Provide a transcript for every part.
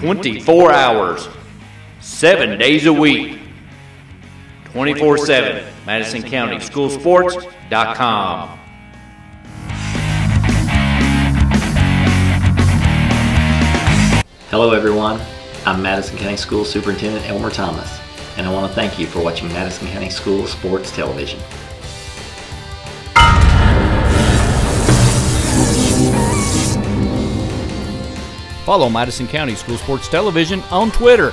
24 hours, 7 days a week, 24/7, MadisonCountySchoolSports.com. Hello everyone, I'm Madison County School Superintendent Elmer Thomas, and I want to thank you for watching Madison County School Sports Television. Follow Madison County School Sports Television on Twitter,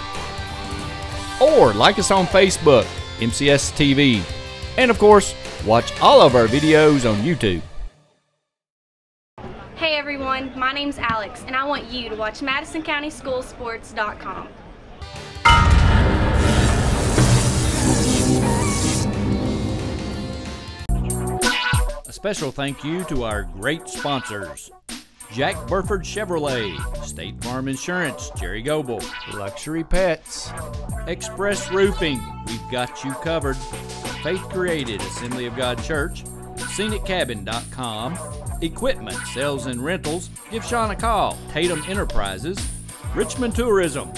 or like us on Facebook, MCS TV, and of course, watch all of our videos on YouTube. Hey everyone, my name's Alex, and I want you to watch MadisonCountySchoolSports.com. A special thank you to our great sponsors: Jack Burford Chevrolet, State Farm Insurance, Jerry Goebel, Luxury Pets, Express Roofing, we've got you covered, Faith Created, Assembly of God Church, ScenicCabin.com, Equipment, Sales and Rentals, give Sean a call, Tatum Enterprises, Richmond Tourism,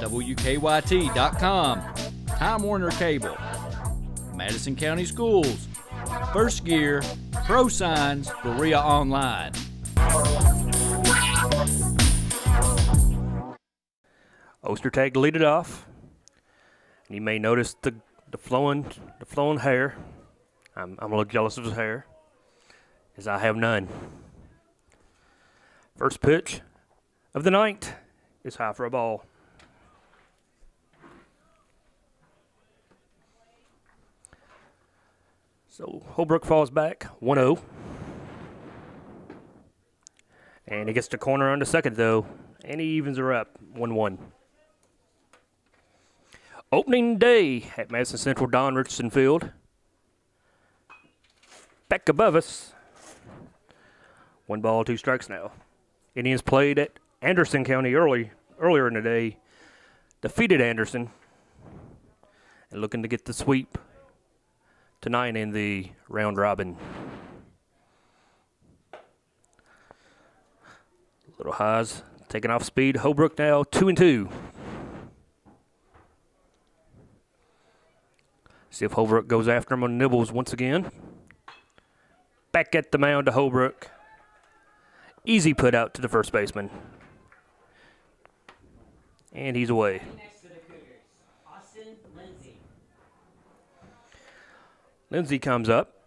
WKYT.com, Time Warner Cable, Madison County Schools, First Gear, Pro Signs, Berea Online. Ostertag to lead it off. And you may notice the flowing hair. I'm a little jealous of his hair, as I have none. First pitch of the night is high for a ball. So Holbrook falls back 1-0. And he gets to corner on the second, though, and he evens her up 1-1. Opening day at Madison Central Don Richardson Field. Back above us. 1 ball, 2 strikes now. Indians played at Anderson County earlier in the day. Defeated Anderson. And looking to get the sweep tonight in the round robin. Little highs, taking off speed. Holbrook now 2-2. See if Holbrook goes after him on nibbles once again. Back at the mound to Holbrook. Easy put out to the first baseman. And he's away. Next to the Cougars, Austin Lindsay. Lindsay comes up.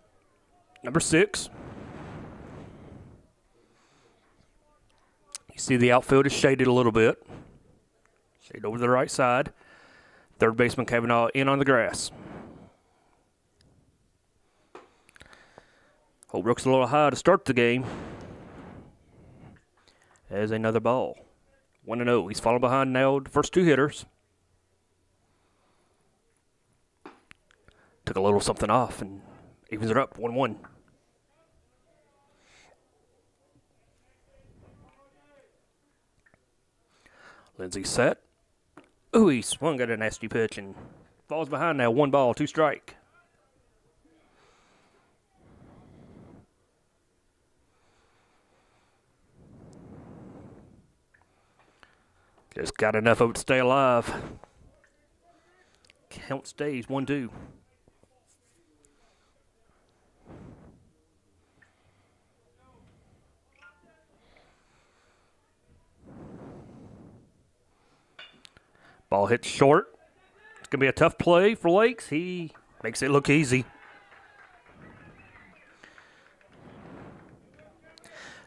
Number 6. You see the outfield is shaded a little bit. Shade over to the right side. Third baseman Kavanaugh in on the grass. Holbrook's a little high to start the game. As another ball. 1-0. He's falling behind now the first 2 hitters. Took a little something off and evens it up 1-1. Lindsay set. Ooh, he swung at a nasty pitch and falls behind now. 1 ball, 2 strike. Just got enough of it to stay alive. Count stays 1-2. Ball hits short. It's going to be a tough play for Lakes. He makes it look easy.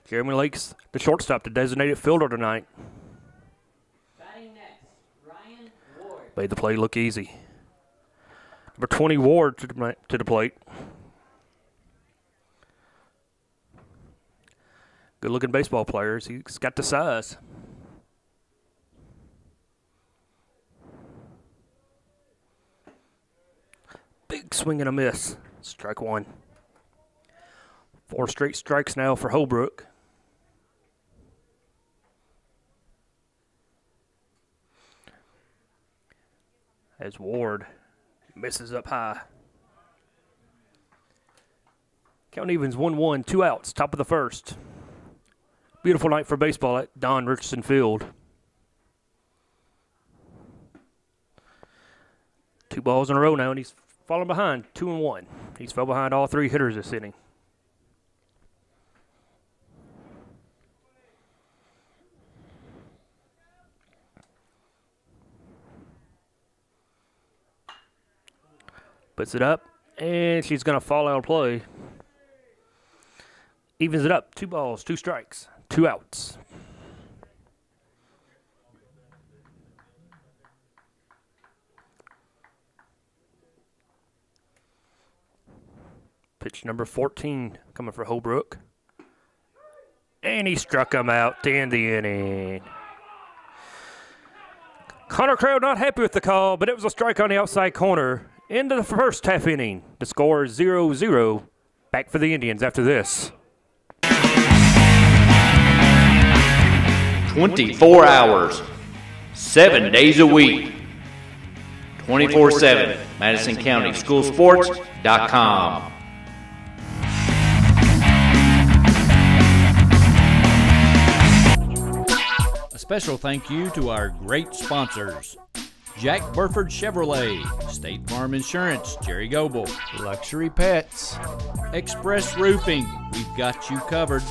Jeremy Lakes, the shortstop, the designated fielder tonight. Batting next, Ryan Ward. Made the play look easy. Number 20, Ward, to the plate. Good-looking baseball players. He's got the size. Big swing and a miss. Strike 1. 4 straight strikes now for Holbrook. As Ward misses up high. Count evens 1-1, 2 outs, top of the first. Beautiful night for baseball at Don Richardson Field. 2 balls in a row now, and he's falling behind, 2-1. He's fell behind all 3 hitters this inning. Puts it up, and she's going to fall out of play. Evens it up, 2 balls, 2 strikes, 2 outs. Pitch number 14 coming for Holbrook. And he struck him out to end the inning. Connor Crow not happy with the call, but it was a strike on the outside corner. Into the first half inning. The score is 0-0. Back for the Indians after this. 24 hours, 7 days a week, 24/7, MadisonCountySchoolSports.com. A special thank you to our great sponsors: Jack Burford Chevrolet, State Farm Insurance, Jerry Goebel, Luxury Pets, Express Roofing, we've got you covered,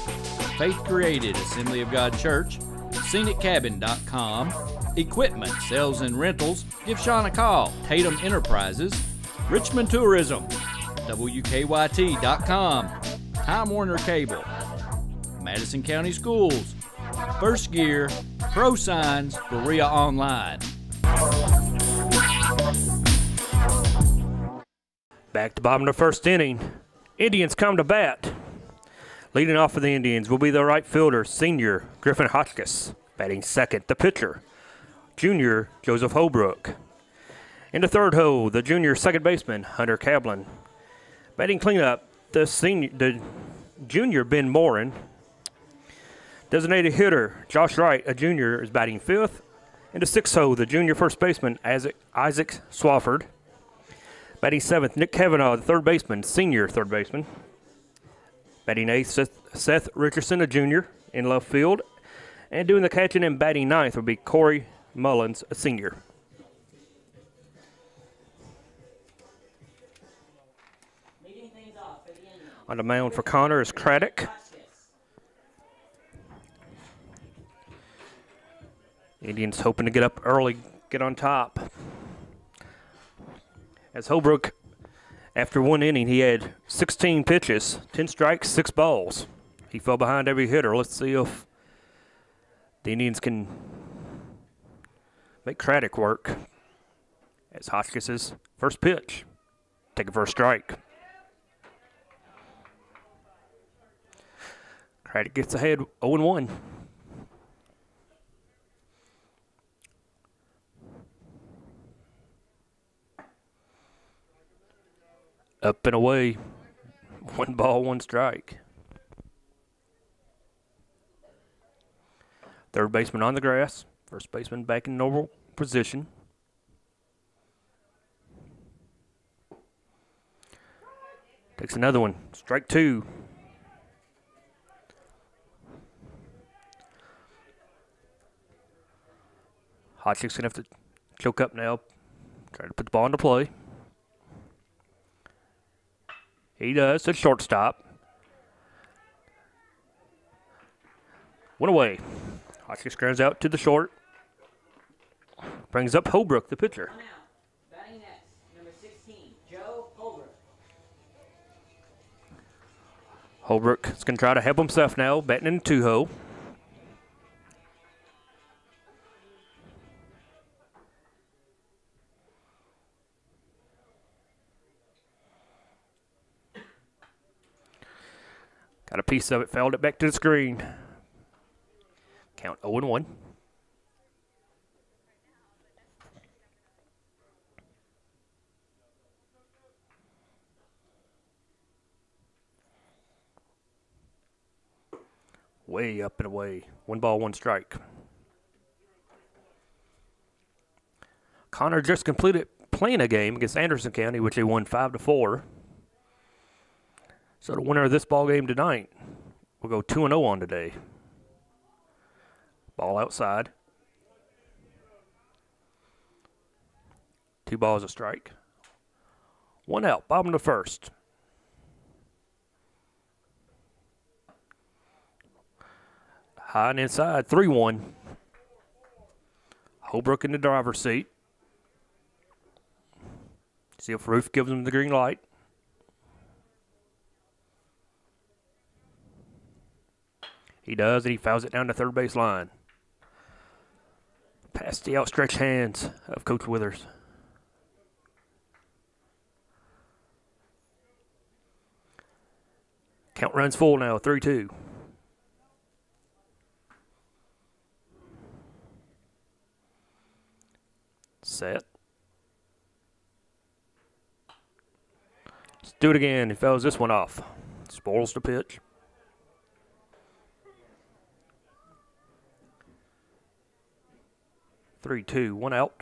Faith Created, Assembly of God Church, ScenicCabin.com, Equipment, Sales and Rentals, give Sean a call, Tatum Enterprises, Richmond Tourism, WKYT.com, Time Warner Cable, Madison County Schools, First Gear, Pro Signs, Berea Online. Back to bottom of the first inning. Indians come to bat. Leading off for the Indians will be the right fielder, senior Griffin Hotchkiss. Batting second, the pitcher, junior Joseph Holbrook. In the third hole, the junior second baseman, Hunter Cablin. Batting cleanup, the junior Ben Morin. Designated hitter, Josh Wright, a junior, is batting fifth. In the sixth hole, the junior first baseman, Isaac Swafford. Batting seventh, Nick Kavanaugh, the third baseman, senior third baseman. Batting eighth, Seth Richardson, a junior, in left field. And doing the catching and batting ninth will be Corey Mullins, a senior. Leading things off for the Indians. On the mound for Connor is Craddock. Indians hoping to get up early, get on top. As Holbrook, after one inning, he had 16 pitches, 10 strikes, 6 balls. He fell behind every hitter. Let's see if the Indians can make Craddock work. As Hotchkiss's first pitch, take it for a strike. Craddock gets ahead 0-1. Up and away. 1 ball, 1 strike. Third baseman on the grass. First baseman back in normal position. Takes another one. Strike 2. Hotchick's going to have to choke up now. Try to put the ball into play. He does. It's shortstop. One away. Hotchkiss grounds out to the short. Brings up Holbrook, the pitcher. One out. Batting next, number 16, Joe Holbrook. Holbrook is going to try to help himself now, batting in 2-hole. Got a piece of it, fouled it back to the screen. Count 0-1. Way up and away. 1 ball, 1 strike. Connor just completed playing a game against Anderson County, which they won 5-4. So the winner of this ball game tonight will go 2-0 on today. Ball outside. 2 balls a strike. 1 out, bottom of the first. High and inside, 3-1. Holbrook in the driver's seat. See if Roof gives him the green light. He does, and he fouls it down the third base line. Past the outstretched hands of Coach Withers. Count runs full now, 3-2. Set. Let's do it again. He fouls this one off. Spoils the pitch. Three, 2, 1 out.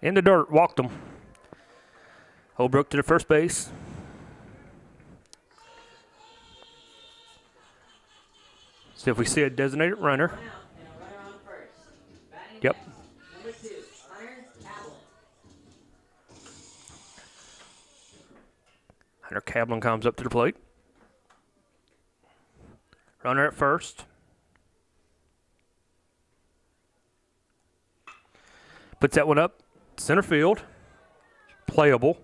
In the dirt, walked him. Holbrook to the first base. See if we see a designated runner. Yep. Number 2, Hunter Kaplan. Hunter Kaplan comes up to the plate. Runner at first. Puts that one up. Center field. Playable.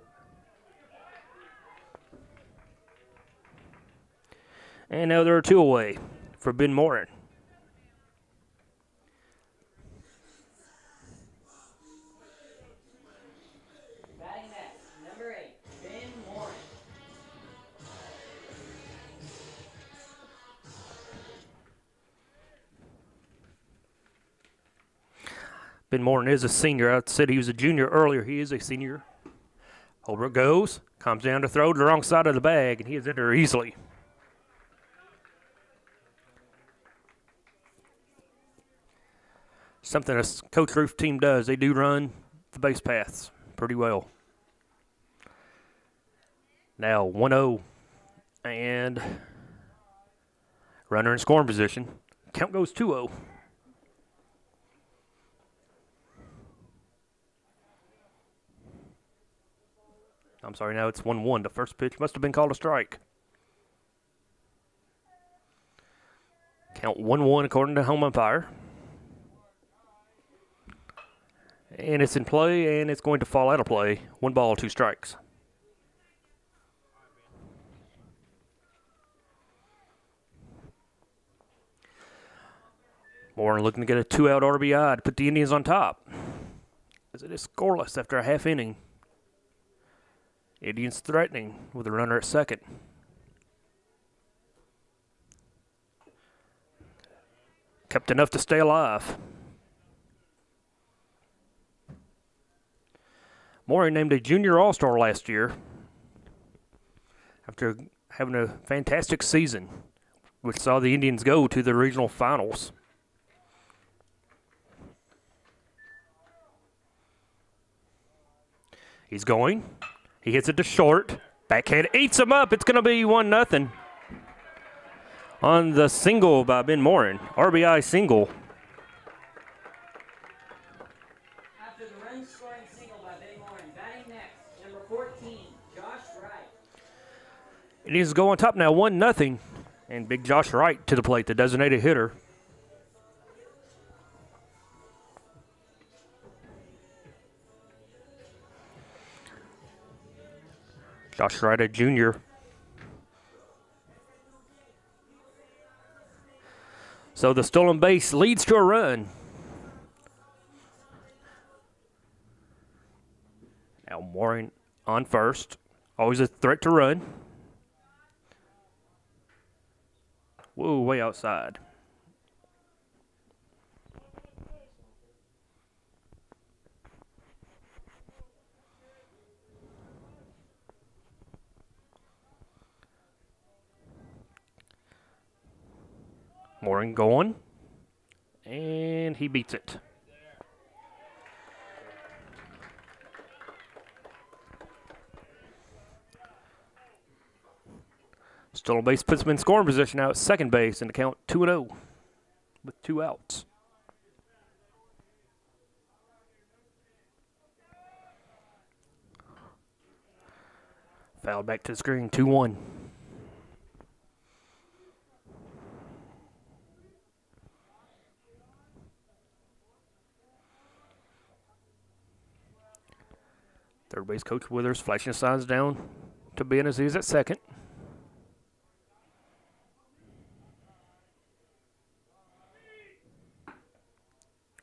And now there are 2 away for Ben Morin. Batting next, number 8, Ben Morin. Ben Morin is a senior. I said he was a junior earlier. He is a senior. Holbrook goes, comes down to throw to the wrong side of the bag, and he is in there easily. Something a Coach Roof team does. They do run the base paths pretty well. Now 1-0 and runner in scoring position. Count goes 2-0. I'm sorry, now it's 1-1. The first pitch must have been called a strike. Count 1-1 according to home umpire. And it's in play, and it's going to fall out of play. 1 ball, 2 strikes. Morin looking to get a 2-out RBI to put the Indians on top, as it is scoreless after a half inning. Indians threatening with a runner at second. Kept enough to stay alive. Morin named a junior all-star last year after having a fantastic season, which saw the Indians go to the regional finals. He's going. He hits it to short. Backhand eats him up. It's going to be 1-0 on the single by Ben Morin. RBI single. After the run-scoring single by Ben Morin, batting next, number 14, Josh Wright. It needs to go on top now, 1-0. And big Josh Wright to the plate, the designated hitter. Josh Wright, a junior. So the stolen base leads to a run. Now Morin on first. Always a threat to run. Whoa, way outside. Morin going, and he beats it. Stolen base puts him in scoring position now at second base in the count 2-0 with 2 outs. Fouled back to the screen, 2-1. Third base coach Withers flashing the signs down to Ben as he's at second.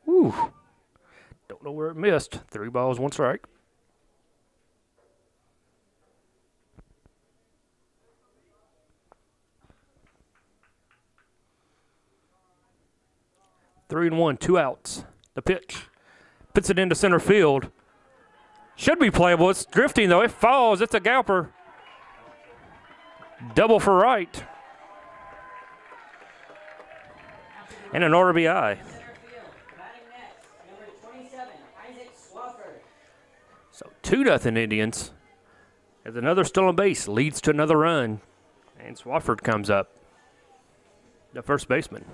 Woo. Don't know where it missed. 3 balls, 1 strike. Three and 1, 2 outs. The pitch puts it into center field. Should be playable. It's drifting, though. It falls. It's a galper. Double for right. And an RBI. So 2-0 Indians. As another stolen base leads to another run. And Swafford comes up. The first baseman.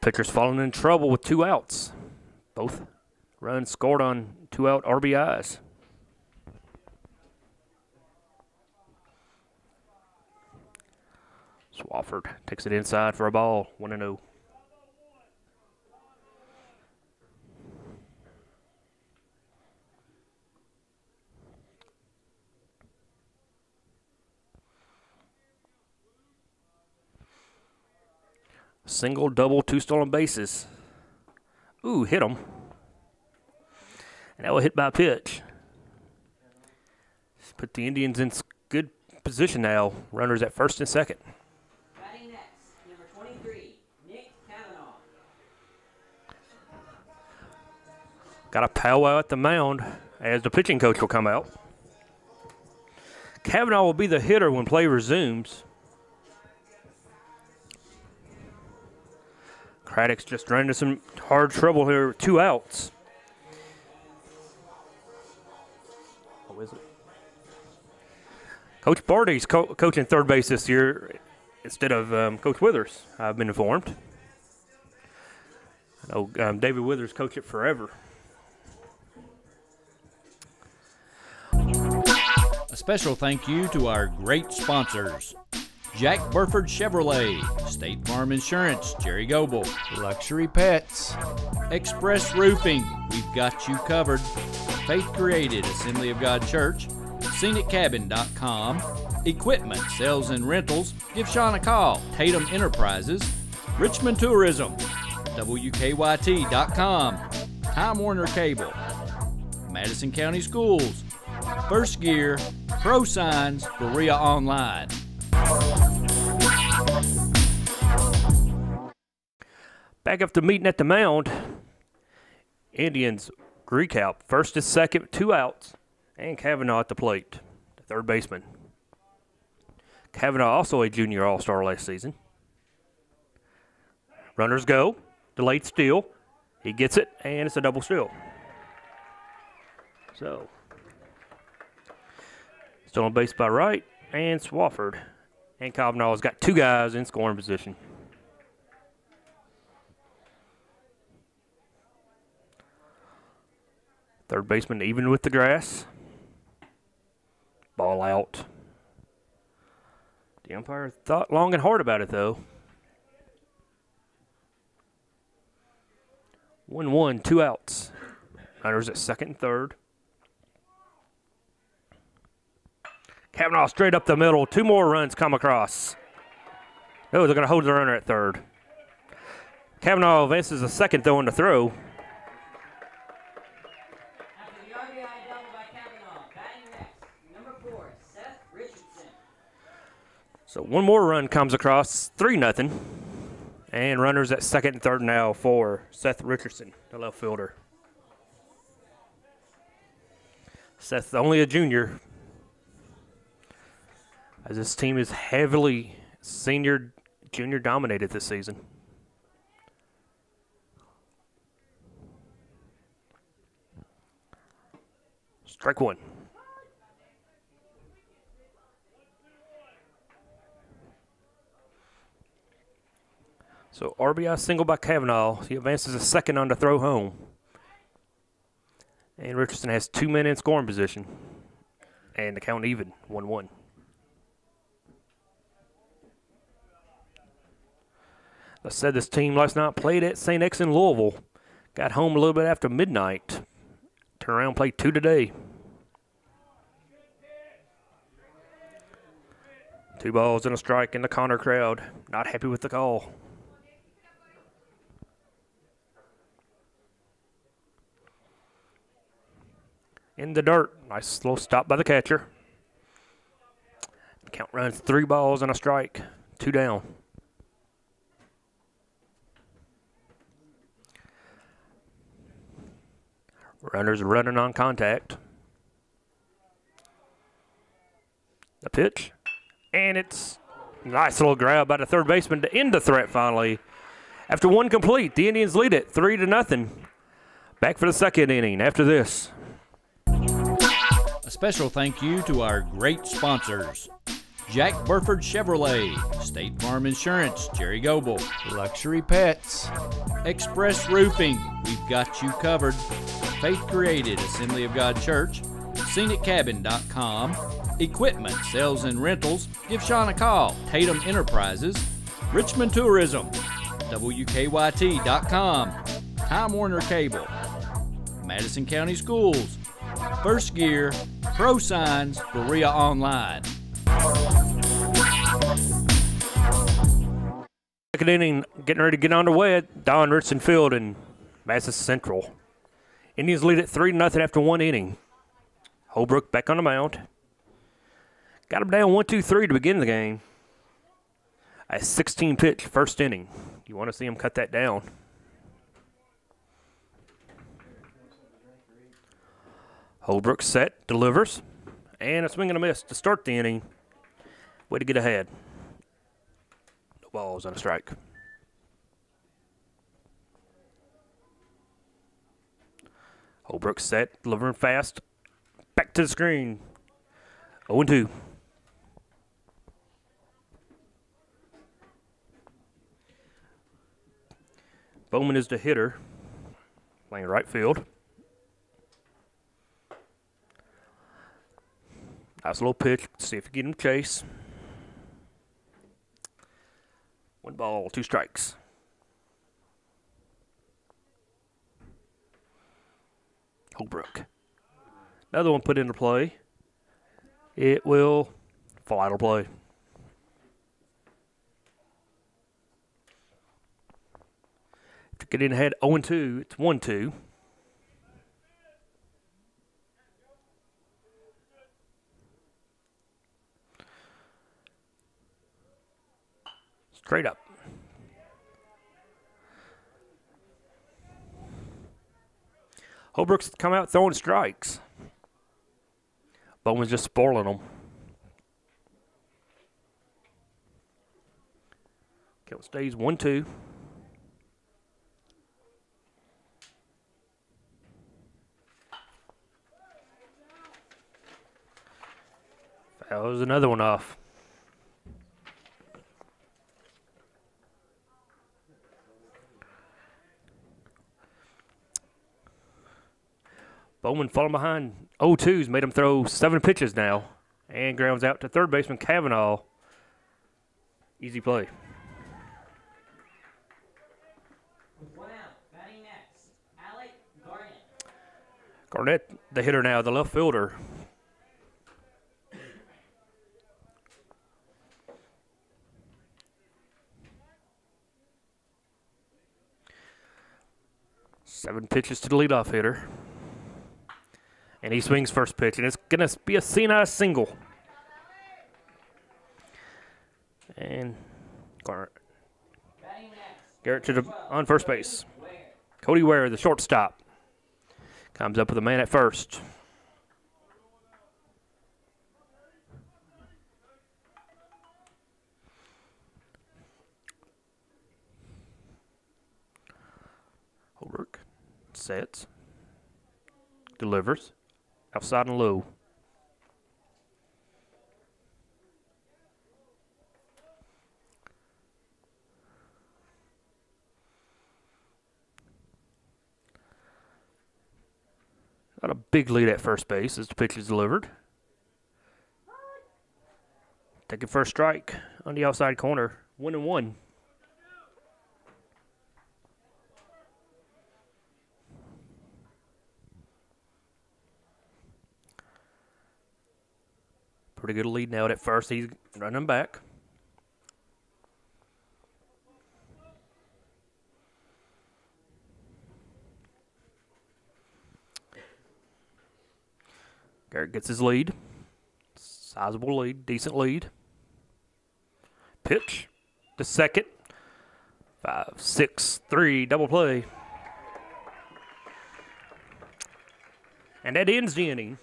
Pitcher's falling in trouble with 2 outs. Both runs scored on 2-out RBIs. Swafford takes it inside for a ball, 1-0. Single, double, 2 stolen bases. Ooh, hit him. And that will hit by pitch. Put the Indians in good position now. Runners at first and second. Batting next, number 23, Nick Kavanaugh. Got a powwow at the mound as the pitching coach will come out. Kavanaugh will be the hitter when play resumes. Craddock's just run into some hard trouble here with 2 outs. What is it? Coach Barty's coaching third base this year instead of Coach Withers, I've been informed. I know David Withers coached it forever. A special thank you to our great sponsors. Jack Burford Chevrolet, State Farm Insurance, Jerry Goble, Luxury Pets, Express Roofing, we've got you covered, Faith Created, Assembly of God Church, ScenicCabin.com, Equipment, Sales and Rentals, give Sean a call, Tatum Enterprises, Richmond Tourism, WKYT.com, Time Warner Cable, Madison County Schools, First Gear, Pro Signs, Berea Online. Back up to meeting at the mound. Indians recap. First and second, 2 outs. And Kavanaugh at the plate, the third baseman. Kavanaugh also a junior all-star last season. Runners go. Delayed steal. He gets it, and it's a double steal. So, still on base by right, and Swafford. And Kavanaugh's got 2 guys in scoring position. Third baseman even with the grass. Ball out. The umpire thought long and hard about it, though. 1-1, 2 outs. Runners at second and third. Kavanaugh straight up the middle. 2 more runs come across. Oh, they're going to hold the runner at third. Kavanaugh advances a second, though, in the throw. After the RBI double by Kavanaugh, batting next, number 4, Seth Richardson. So 1 more run comes across, 3-0. And runners at second and third now for Seth Richardson, the left fielder. Seth's only a junior, as this team is heavily junior dominated this season. Strike 1. So RBI single by Kavanaugh. He advances a second on the throw home. And Richardson has 2 men in scoring position. And the count even, 1-1. I said this team last night played at St. X in Louisville. Got home a little bit after midnight. Turn around and play 2 today. 2 balls and a strike in the Connor crowd. Not happy with the call. In the dirt. Nice little stop by the catcher. The count runs 3 balls and a strike. 2 down. Runners running on contact. The pitch. And it's a nice little grab by the third baseman to end the threat finally. After 1 complete, the Indians lead it 3-0. Back for the second inning after this. A special thank you to our great sponsors: Jack Burford Chevrolet, State Farm Insurance, Jerry Goebel, Luxury Pets, Express Roofing, we've got you covered, Faith Created, Assembly of God Church, ScenicCabin.com, Equipment, Sales and Rentals, give Sean a call, Tatum Enterprises, Richmond Tourism, WKYT.com, Time Warner Cable, Madison County Schools, First Gear, Pro Signs, Berea Online. Second inning, getting ready to get underway at Don Richardson Field in Madison Central. Indians lead it 3-0 after 1 inning. Holbrook back on the mound. Got him down 1-2-3 to begin the game. A 16-pitch first inning. You want to see him cut that down. Holbrook set, delivers, and a swing and a miss to start the inning. Way to get ahead. No balls and a strike. Holbrook set, delivering fast. Back to the screen. 0-2. Bowman is the hitter, playing right field. Nice little pitch. See if you get him to chase. 1 ball, 2 strikes. Holbrook. Another one put into play. It will fall out of play. To get in ahead 0-2, it's 1-2. Straight up. Holbrook's come out throwing strikes. Bowman's just spoiling them. Count stays 1-2. Fouls another one off. Bowman falling behind 0-2's made him throw 7 pitches now. And grounds out to third baseman Kavanaugh. Easy play. With 1 out, batting next, Alec Garnett. Garnett, the hitter now, the left fielder. Seven pitches to the leadoff hitter. And he swings first pitch, and it's going to be a Cena single. And Garrett to the on first base. Cody Ware, the shortstop, comes up with a man at first. Holbrook sets, delivers, outside and low. Got a big lead at first base as the pitch is delivered. Taking first strike on the outside corner. 1-1. Pretty good lead now at first. He's running back. Garrett gets his lead. Sizable lead, decent lead. Pitch to second. 5-6-3 double play. And that ends the inning.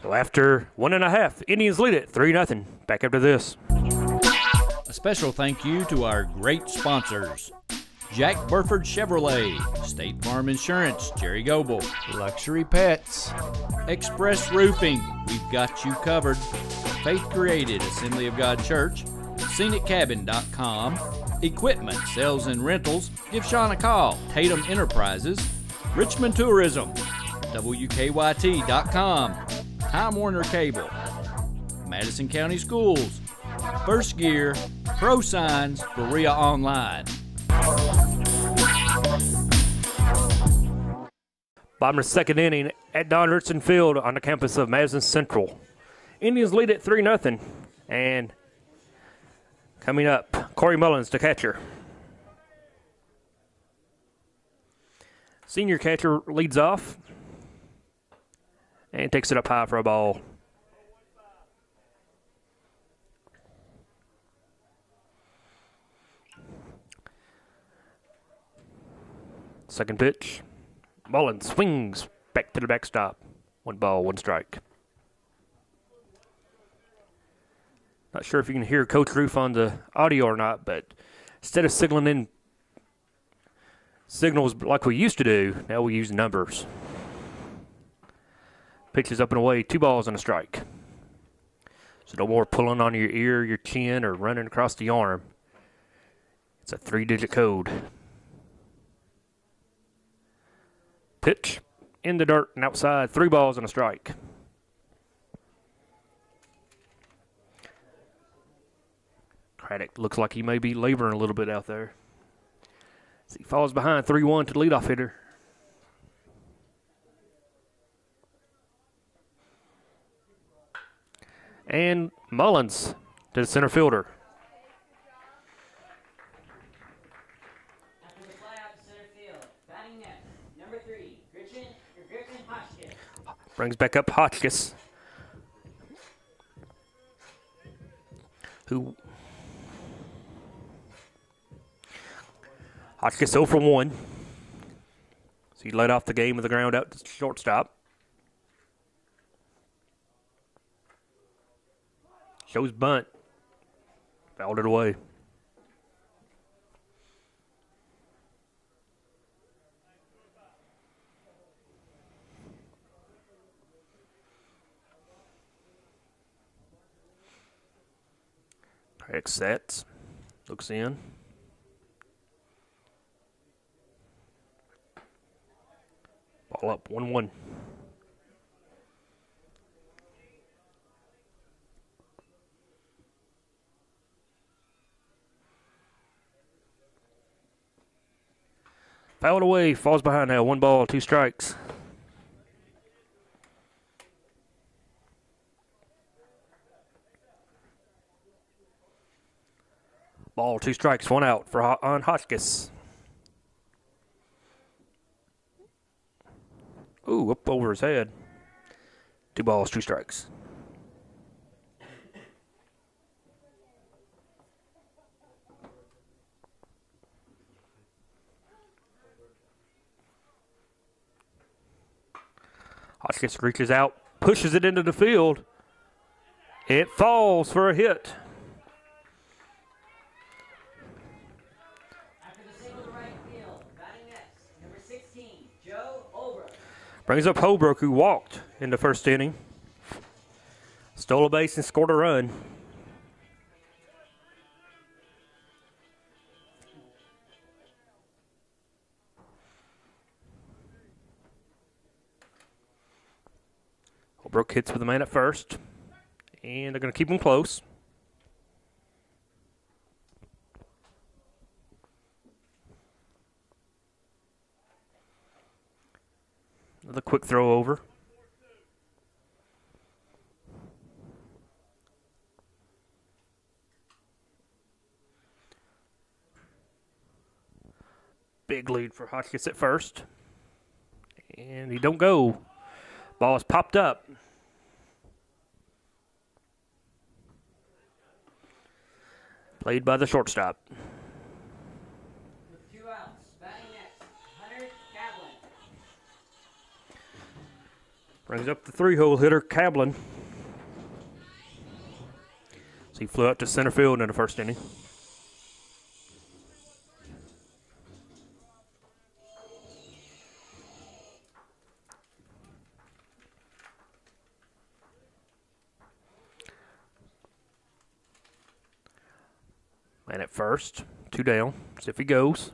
So after 1.5, Indians lead it 3-0. Back after this. A special thank you to our great sponsors: Jack Burford Chevrolet, State Farm Insurance, Jerry Goble, Luxury Pets, Express Roofing, we've got you covered, Faith Created, Assembly of God Church, ScenicCabin.com, Equipment, Sales and Rentals, give Sean a call, Tatum Enterprises, Richmond Tourism, WKYT.com, Time Warner Cable, Madison County Schools, First Gear, Pro Signs, Berea Online. Bottom of the second inning at Don Richardson Field on the campus of Madison Central. Indians lead at 3-0. And coming up, Corey Mullins, the catcher. Senior catcher leads off and takes it up high for a ball. Second pitch. Mullins swings back to the backstop. 1 ball, 1 strike. Not sure if you can hear Coach Roof on the audio or not, but instead of signaling in signals like we used to do, now we use numbers. Pitch is up and away, 2 balls and a strike. So no more pulling on your ear, your chin, or running across the arm. It's a 3-digit code. Pitch in the dirt and outside, 3 balls and a strike. Craddock looks like he may be laboring a little bit out there. As he falls behind 3-1 to the leadoff hitter. And Mullins to the center fielder. After the fly out to center field, batting next, number 3, Griffin Hotchkiss. Brings back up Hotchkiss, who Hotchkiss 0 for 1. So he led off the game with the ground out to shortstop. Shows bunt. Fouled it away. Craig sets. Looks in. Ball up, 1-1. Fouled away, falls behind now. 1 ball, 2 strikes. Ball, 2 strikes, 1 out for on Hotchkiss. Ooh, up over his head. 2 balls, 2 strikes. Hotchkiss reaches out, pushes it into the field. It falls for a hit. After the single to right field, batting next, number 16, Joe Holbrook. Brings up Holbrook, who walked in the first inning. Stole a base and scored a run. Brooke hits with the man at first, and they're going to keep him close. Another quick throw over. Big lead for Hotchkiss at first. And he don't go. Ball is popped up. Played by the shortstop. With 2 outs, batting next, Hunter Kaplan. Brings up the 3-hole hitter, Kaplan. So he flew out to center field in the first inning. Man at first, 2 down. See if he goes.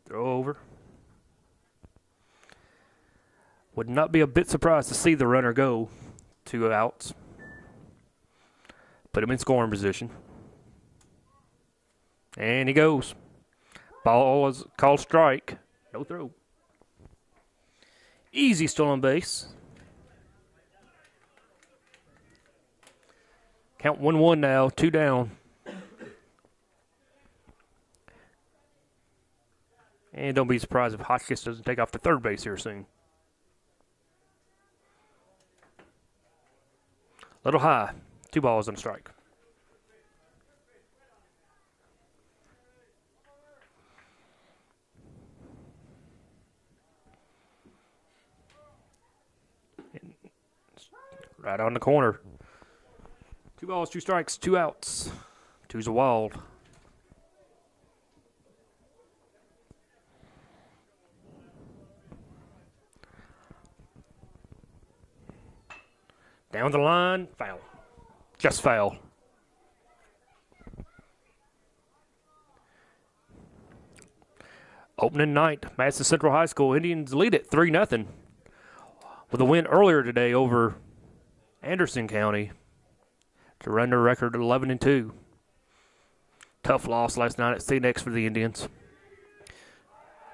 Throw over. Would not be a bit surprised to see the runner go. 2 outs. Put him in scoring position. And he goes. Ball is called strike. No throw. Easy stolen base. Count 1-1 now, 2 down. And don't be surprised if Hotchkiss doesn't take off to third base here soon. Little high. 2 balls and a strike. Right on the corner. 2 balls, 2 strikes, 2 outs. 2's a wild. Down the line, foul. Just foul. Opening night, Madison Central High School. Indians lead it 3-0 with a win earlier today over Anderson County to run their record 11-2. Tough loss last night at CNX for the Indians.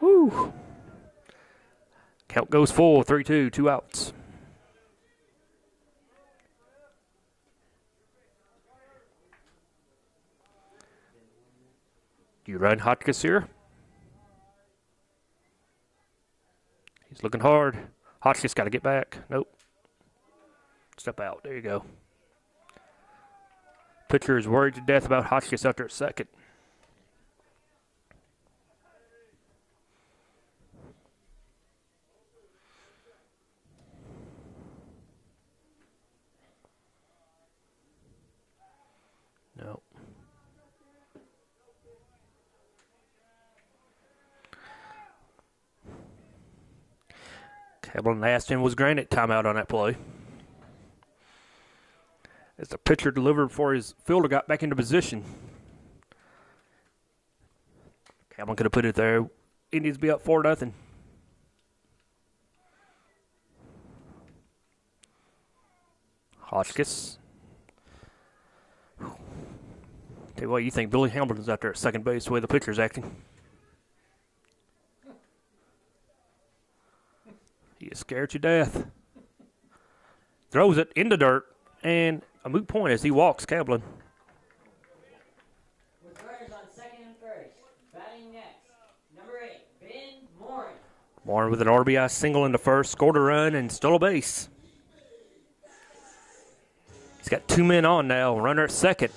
Woo! Count goes full, 3-2, 2 outs. Do you run Hotchkiss here? He's looking hard. Hotchkiss got to get back. Nope. Step out. There you go. Pitcher is worried to death about Hotchkiss out there at second. No. Kaplan asked him was granted timeout on that play. As the pitcher delivered before his fielder got back into position. Kaplan could have put it there. Indians be up 4-0. Hotchkiss. Tell you what, you think Billy Hamilton's out there at second base the way the pitcher's acting. He is scared to death. Throws it in the dirt, and a moot point as he walks Kaplan. With runners on second and first, batting next, number 8, Ben Morin. Morin with an RBI single in the first, scored a run, and stole a base. He's got 2 men on now, runner at second.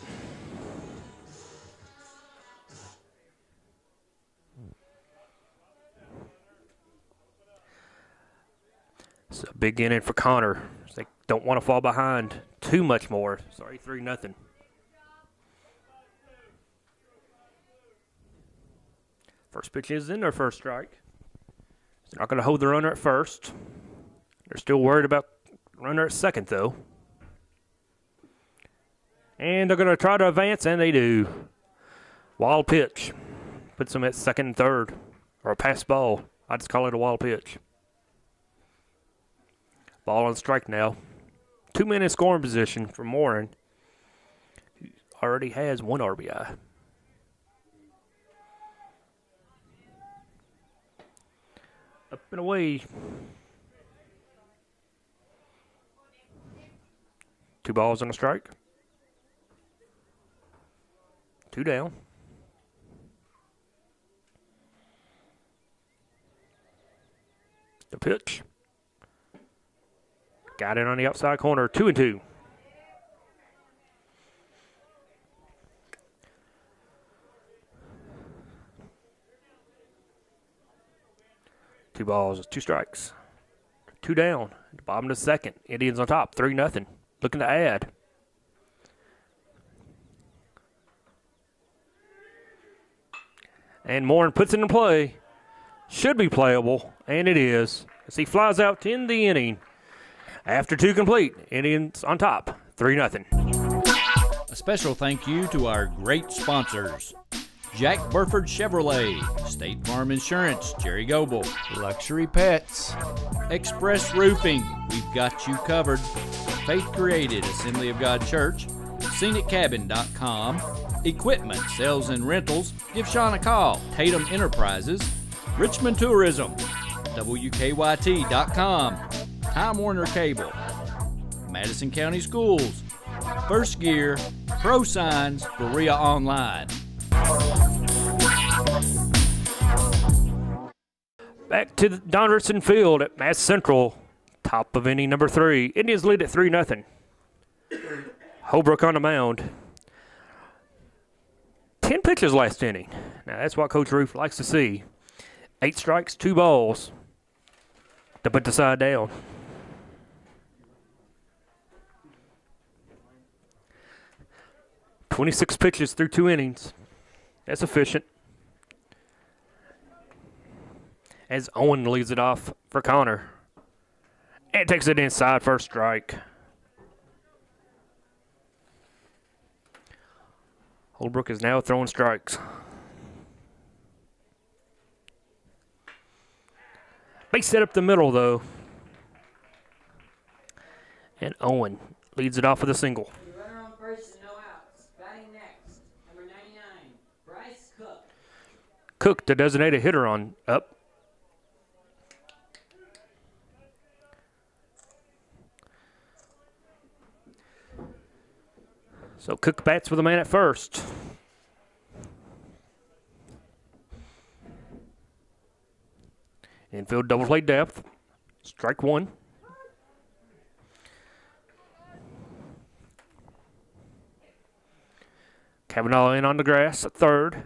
It's a big inning for Connor. They don't want to fall behind too much more. Sorry, 3-0. First pitch is in their first strike. They're not going to hold the runner at first. They're still worried about runner at second, though. And they're going to try to advance, and they do. Wild pitch. Puts them at second and third. Or a pass ball. I just call it a wild pitch. Ball on strike now. 2 men in scoring position for Morin. He already has 1 RBI. Up and away. 2 balls and a strike. 2 down. The pitch. Got it on the outside corner. 2-2. Two balls, 2 strikes. 2 down. Bottom of the second. Indians on top. 3-0. Looking to add. And Morin puts it in play. Should be playable, and it is. As he flies out to end the inning. After 2 complete, Indians on top, 3-0. A special thank you to our great sponsors: Jack Burford Chevrolet, State Farm Insurance, Jerry Goebel, Luxury Pets, Express Roofing, we've got you covered, Faith Created, Assembly of God Church, ScenicCabin.com, Equipment, Sales and Rentals, give Sean a call, Tatum Enterprises, Richmond Tourism, WKYT.com, Time Warner Cable, Madison County Schools, First Gear, Pro Signs, Berea Online. Back to the Donaldson Field at Mass Central. Top of inning number 3. Indians lead at 3-0. Holbrook on the mound. 10 pitches last inning. Now that's what Coach Roof likes to see. 8 strikes, 2 balls to put the side down. "26 pitches through 2 innings. That's efficient. As Owen leads it off for Connor. And takes it inside for a strike. Holbrook is now throwing strikes. Base set up the middle, though. And Owen leads it off with a single. Runner on first and no outs. Batting next, number 99, Bryce Cook. Cook, the designated hitter, on up. So Cook bats with a man at first. Infield double play depth. Strike 1. Kavanaugh in on the grass at third.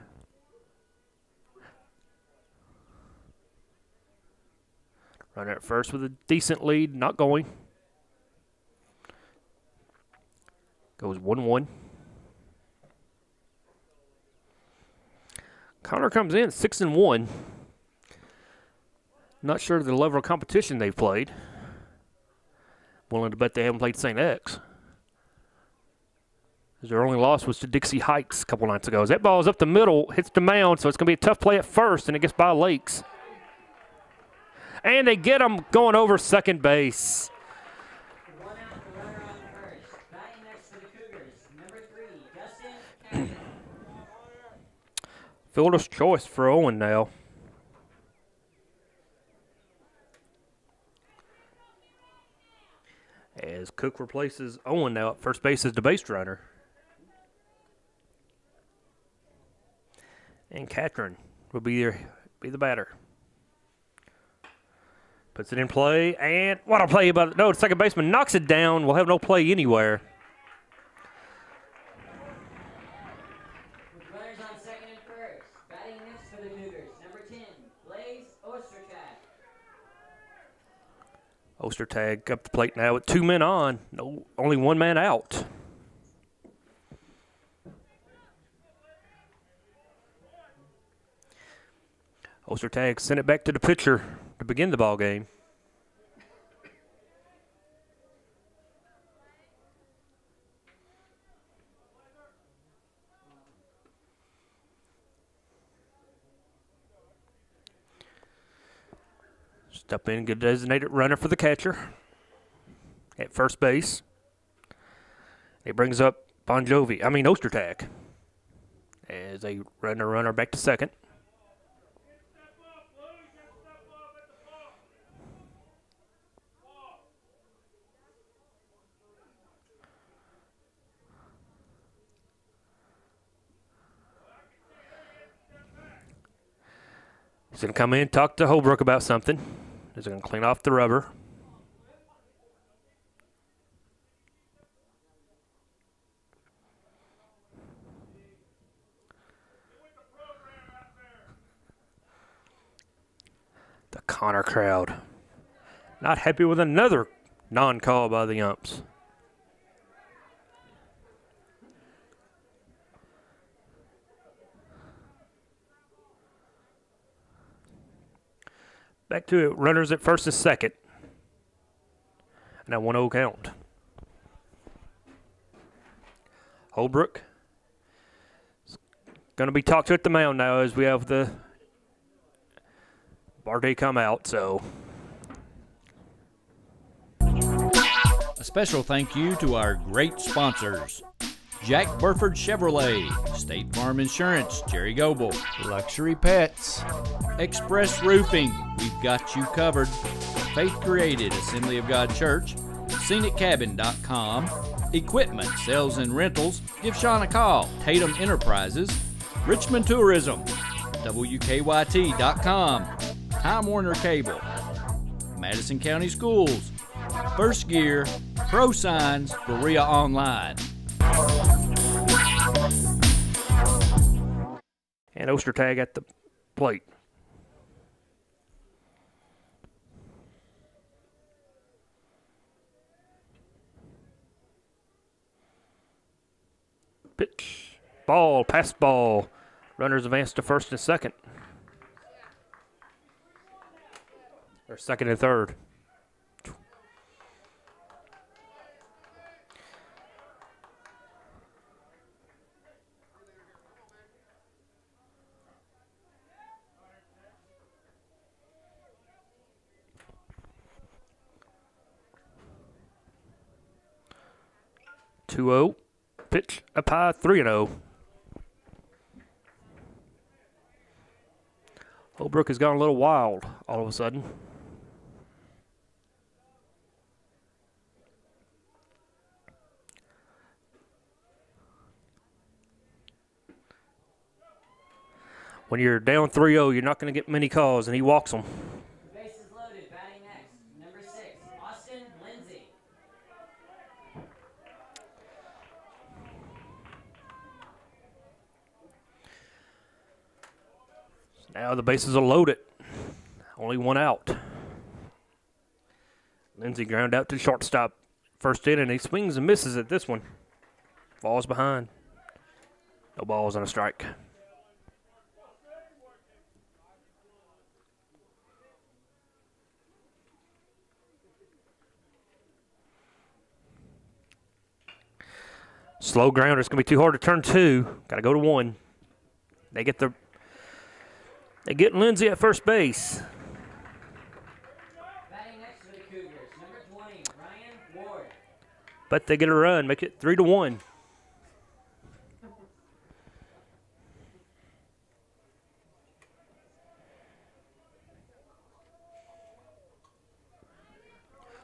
Runner at first with a decent lead, not going. Goes 1-1. Connor comes in 6-1. Not sure the level of competition they've played. Willing to bet they haven't played St. X. Their only loss was to Dixie Heights a couple nights ago. As that ball is up the middle, hits the mound, so it's going to be a tough play at first, and it gets by Lakes. And they get him going over second base. One out, the runner on first. Batting next for the Cougars, number 3, Justin Catherine. Fielder's choice for Owen now. As Cook replaces Owen now at first base as the base runner. And Catherine will be the batter. Puts it in play, and what a play about it. No, the second baseman knocks it down. We'll have no play anywhere. With runners on second and first. Batting next for the Cougars, number 10, Blaze Ostertag. Ostertag up the plate now with 2 men on. No, only 1 man out. Ostertag sent it back to the pitcher to begin the ball game. Step in, get a designated runner for the catcher at first base. He brings up Ostertag as they run the runner back to second. He's going to come in, talk to Holbrook about something. He's going to clean off the rubber. The Connor crowd not happy with another non-call by the umps. Back to it. Runners at first and second. And a 1-0 count. Holbrook is going to be talked to at the mound now as we have the Bardet come out. So A special thank you to our great sponsors: Jack Burford Chevrolet, State Farm Insurance, Jerry Goble, Luxury Pets, Express Roofing, we've got you covered, Faith Created, Assembly of God Church, ScenicCabin.com, Equipment, Sales and Rentals, give Sean a call, Tatum Enterprises, Richmond Tourism, WKYT.com, Time Warner Cable, Madison County Schools, First Gear, Pro Signs, Berea Online. and Ostertag at the plate. Pitch, ball, pass ball. Runners advance to first and second. Or second and third. Two-0. Pitch up high, 3-0. Holbrook has gone a little wild all of a sudden. When you're down 3-0, you're not going to get many calls, and he walks them. Base is loaded. Batting next, number 6, Austin Lindsay. Now the bases are loaded. Only one out. Lindsey ground out to shortstop. First inning, he swings and misses at this one. Falls behind. No balls and a strike. Slow grounder. It's going to be too hard to turn two. Got to go to one. They get Lindsey at first base. Batting next to the Cougars, number 20, Ryan Ward. But they get a run, make it 3-1.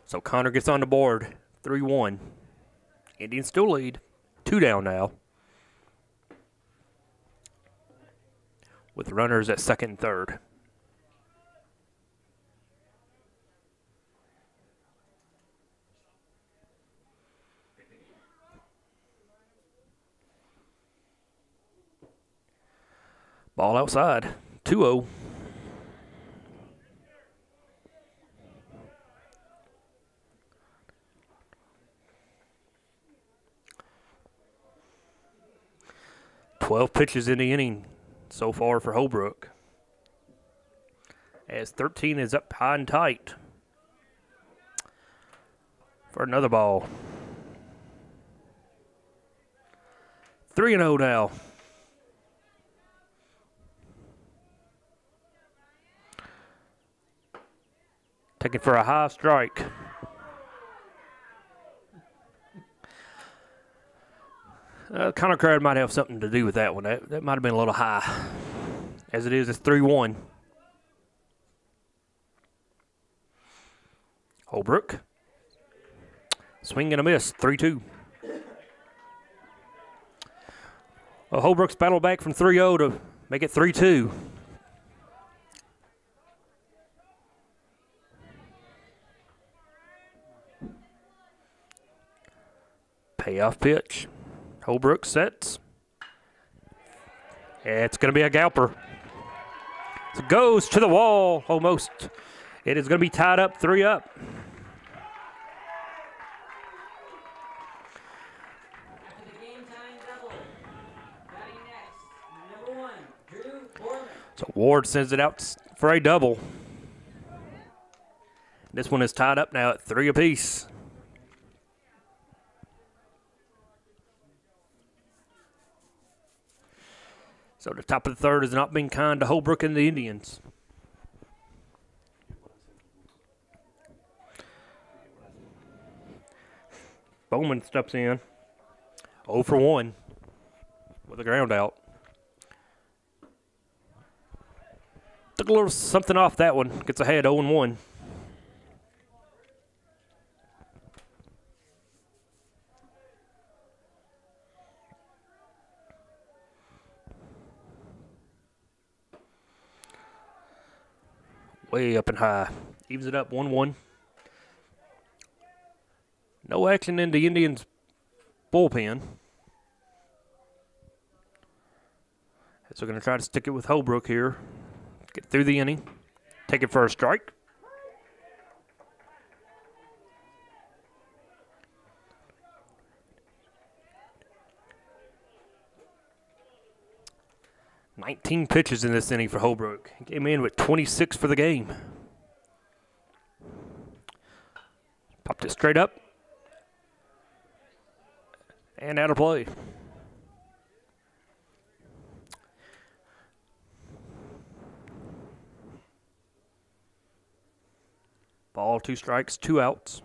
So Connor gets on the board, 3-1. Indians still lead, 2 down now. With runners at second and third. Ball outside, 2-0. Twelve pitches in the inning so far for Holbrook. As 13 is up high and tight for another ball. 3-0 now. Taking for a high strike. Connor Crowd might have something to do with that one. That might have been a little high. As it is, it's 3-1. Holbrook. Swing and a miss, 3-2. Well, Holbrook's battled back from 3-0 to make it 3-2. Payoff pitch. Holbrook sets. It's going to be a galper. It goes to the wall almost. It is going to be tied up, 3-up. So Ward sends it out for a double. This one is tied up now at 3 apiece. So the top of the third has not been kind to Holbrook and the Indians. Bowman steps in. 0 for 1 with a ground out. Took a little something off that one. Gets ahead 0-1. Way up and high. Evens it up 1-1. No action in the Indians' bullpen. So we're going to try to stick it with Holbrook here. Get through the inning. Take it for a strike. "19 pitches in this inning for Holbrook. He came in with 26 for the game. Popped it straight up. And out of play. Ball, 2 strikes, 2 outs.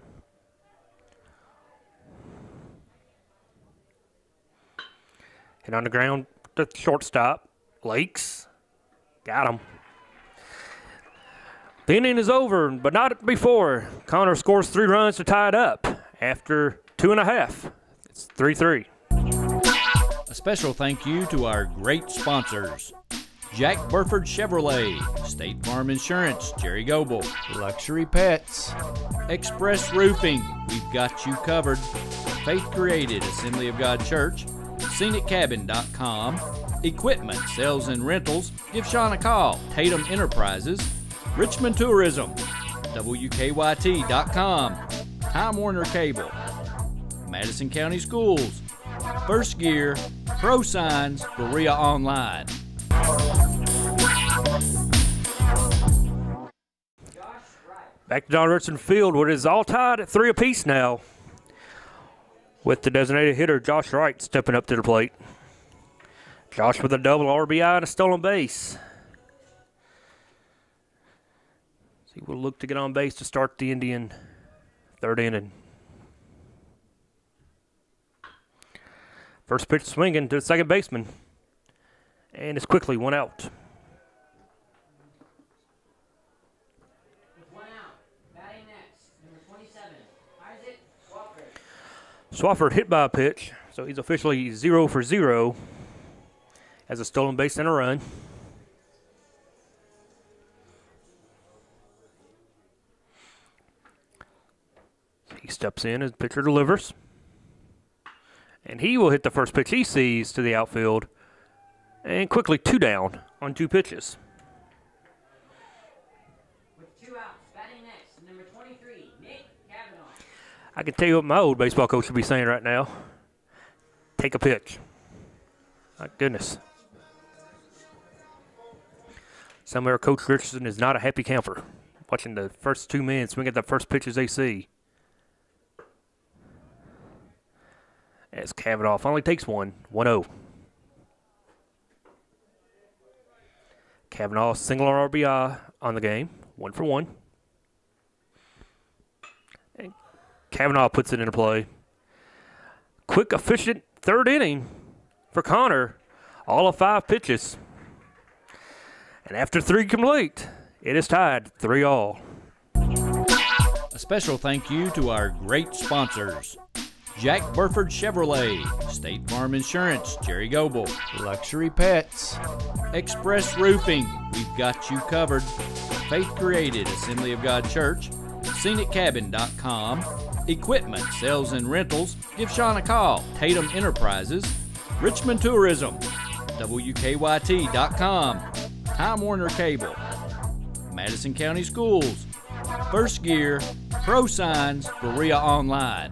Hit on the ground to shortstop. Lakes. Got him. The inning is over, but not before. Connor scores 3 runs to tie it up after 2.5. It's 3-3. A special thank you to our great sponsors: Jack Burford Chevrolet, State Farm Insurance, Jerry Goble, Luxury Pets, Express Roofing, we've got you covered, Faith Created, Assembly of God Church, ScenicCabin.com, Equipment, Sales and Rentals, give Sean a call, Tatum Enterprises, Richmond Tourism, WKYT.com, Time Warner Cable, Madison County Schools, First Gear, Pro Signs, Berea Online. Back to John Richardson Field, where it is all tied at 3 apiece now, with the designated hitter Josh Wright stepping up to the plate. Josh with a double RBI and a stolen base. So he will look to get on base to start the Indian 3rd inning. First pitch swinging to the second baseman. And it's quickly 1 out. With 1 out, batting next, number 27, Isaac Swafford. Swafford hit by a pitch, so he's officially 0 for 0 as a stolen base and a run. He steps in as pitcher delivers. And he will hit the first pitch he sees to the outfield. And quickly 2 down on 2 pitches. With 2 outs, batting next, number 23, Nick Kavanaugh. I can tell you what my old baseball coach would be saying right now. Take a pitch. My goodness. Somewhere Coach Richardson is not a happy camper. Watching the first 2 men swing at the first pitches they see. As Kavanaugh finally takes one. 1-0. Kavanaugh single RBI on the game. 1 for 1. And Kavanaugh puts it into play. Quick, efficient third inning for Connor. All of 5 pitches. And after 3 complete, it is tied 3-all. A special thank you to our great sponsors: Jack Burford Chevrolet, State Farm Insurance, Jerry Goble, Luxury Pets, Express Roofing, we've got you covered, Faith Created, Assembly of God Church, ScenicCabin.com, Equipment, Sales and Rentals, give Sean a call, Tatum Enterprises, Richmond Tourism, WKYT.com, Time Warner Cable, Madison County Schools, First Gear, Pro Signs, Berea Online.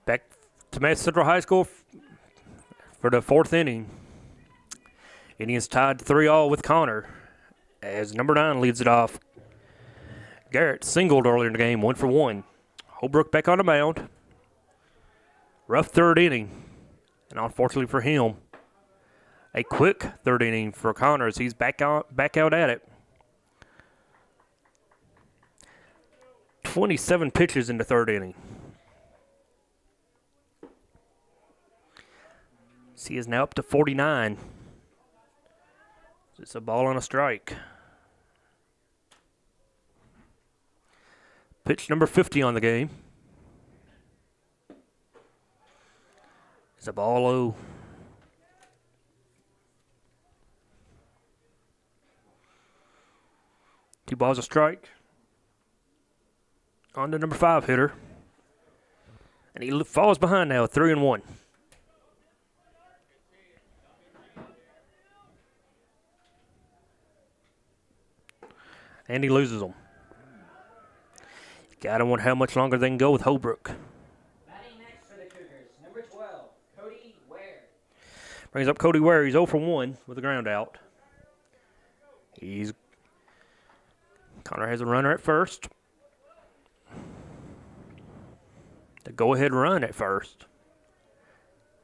Back to Madison Central High School for the 4th inning. Indians tied 3-all with Connor as number 9 leads it off. Garrett singled earlier in the game, 1 for 1. Holbrook back on the mound. Rough 3rd inning, and unfortunately for him, a quick 3rd inning for Connor as he's back out at it. 27 pitches in the 3rd inning. He is now up to 49. It's a ball and a strike. Pitch number 50 on the game. It's a ball low. Two balls a strike on the number 5 hitter. And he falls behind now, 3-1. And he loses them. Gotta wonder how much longer they can go with Holbrook. Batting next for the Cougars, number 12, Cody Ware. Brings up Cody Ware. He's 0 for 1 with a ground out. Connor has a runner at first. The go-ahead run at first.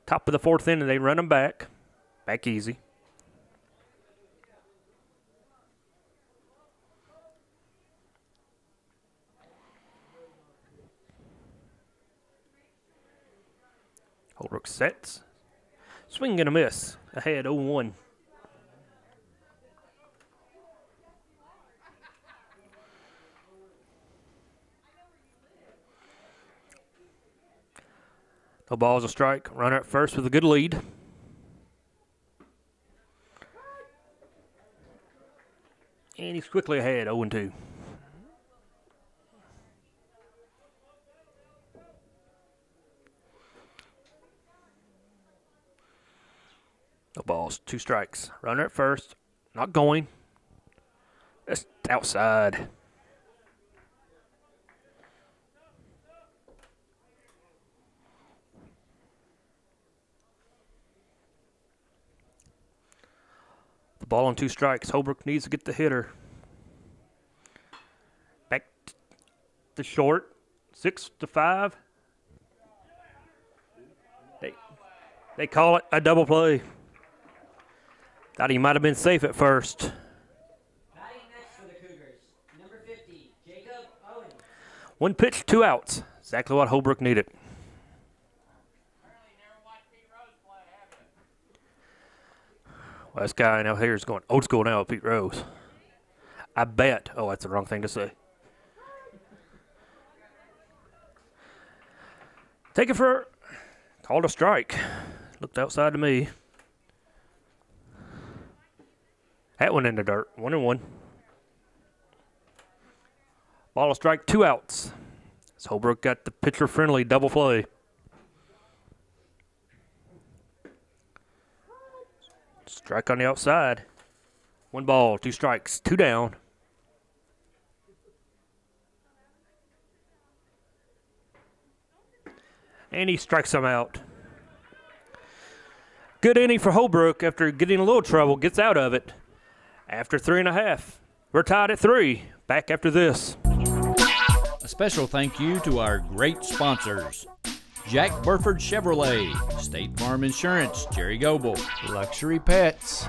Top of the 4th inning, they run him back. Back easy. Holbrook sets. Swing and a miss. Ahead 0-1. No ball's a strike. Runner at first with a good lead. And he's quickly ahead 0-2. No balls, 2 strikes. Runner at first, not going. That's outside. The ball on 2 strikes. Holbrook needs to get the hitter. Back to short, 6-5. They call it a double play. Thought he might have been safe at first. Batting next for the Cougars, number 50, Jacob Owen. 1 pitch, 2 outs. Exactly what Holbrook needed. Well, this guy out here is going old school now with Pete Rose. I bet. Oh, that's the wrong thing to say. Take it for called a strike. Looked outside to me. That one in the dirt. 1-1. Ball a strike, 2 outs. So Holbrook got the pitcher-friendly double play. Strike on the outside. 1 ball, 2 strikes, 2 down. And he strikes him out. Good inning for Holbrook after getting a little trouble, gets out of it. After 3.5, we're tied at 3. Back after this. A special thank you to our great sponsors: Jack Burford Chevrolet, State Farm Insurance, Jerry Goble, Luxury Pets,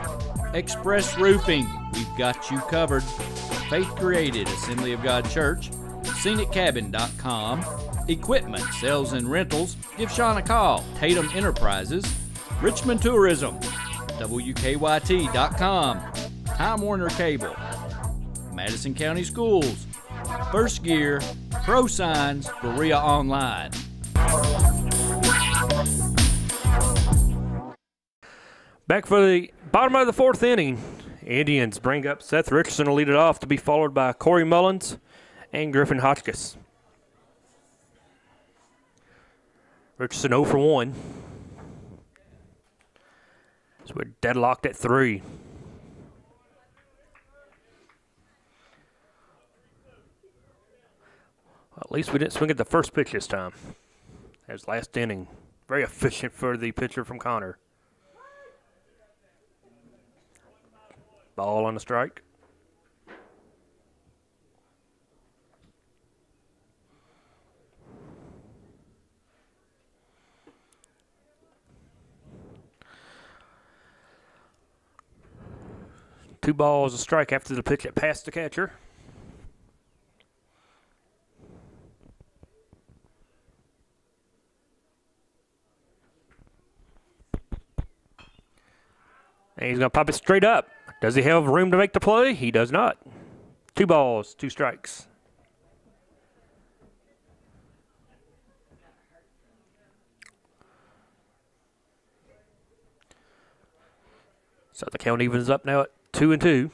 Express Roofing, we've got you covered, Faith Created, Assembly of God Church, ScenicCabin.com, Equipment, Sales and Rentals, give Sean a call, Tatum Enterprises, Richmond Tourism, WKYT.com, Time Warner Cable, Madison County Schools, First Gear, Pro Signs, Berea Online. Back for the bottom of the fourth inning. Indians bring up Seth Richardson to lead it off, to be followed by Corey Mullins and Griffin Hotchkiss. Richardson 0 for 1. So we're deadlocked at 3. Well, at least we didn't swing at the first pitch this time. As last inning. Very efficient for the pitcher from Connor. Ball on the strike. Two balls, a strike after the pitch that passed the catcher. And he's going to pop it straight up. Does he have room to make the play? He does not. 2 balls, 2 strikes. So the count evens up now at 2-2.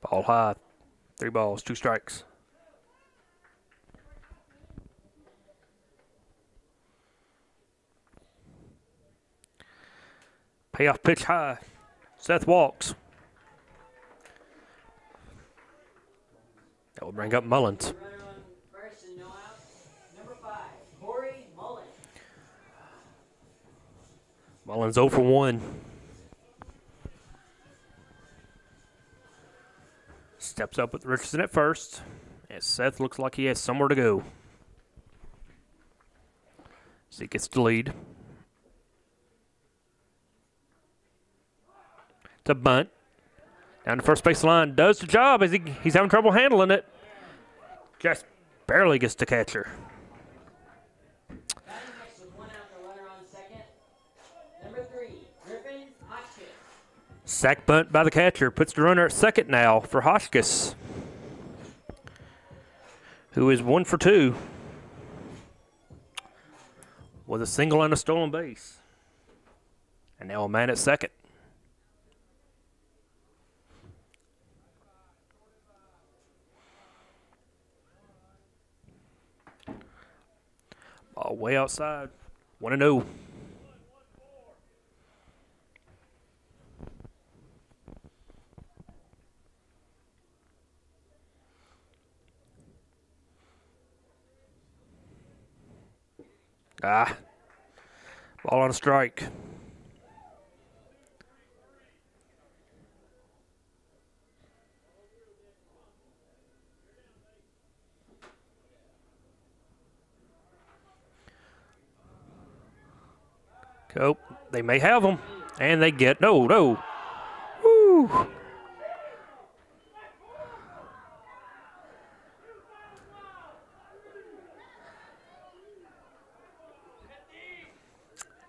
Ball high. 3 balls, 2 strikes. Payoff pitch high. Seth walks. That will bring up Mullins. Runner on first and no out. Number 5, Corey Mullins. Mullins 0 for 1. Steps up with Richardson at first, as Seth looks like he has somewhere to go. So he gets the lead. It's a bunt. Down the first base line, does the job as he's having trouble handling it. Just barely gets the catcher. Batting next with 1 out, the runner on second. Number 3, Griffin Hotchkiss. Sack bunt by the catcher. Puts the runner at second now for Hotchkiss, who is 1 for 2 with a single and a stolen base. And now a man at second. Ball way outside. 1-0. Ball on a strike. Oh, they may have them, and they get no. Woo.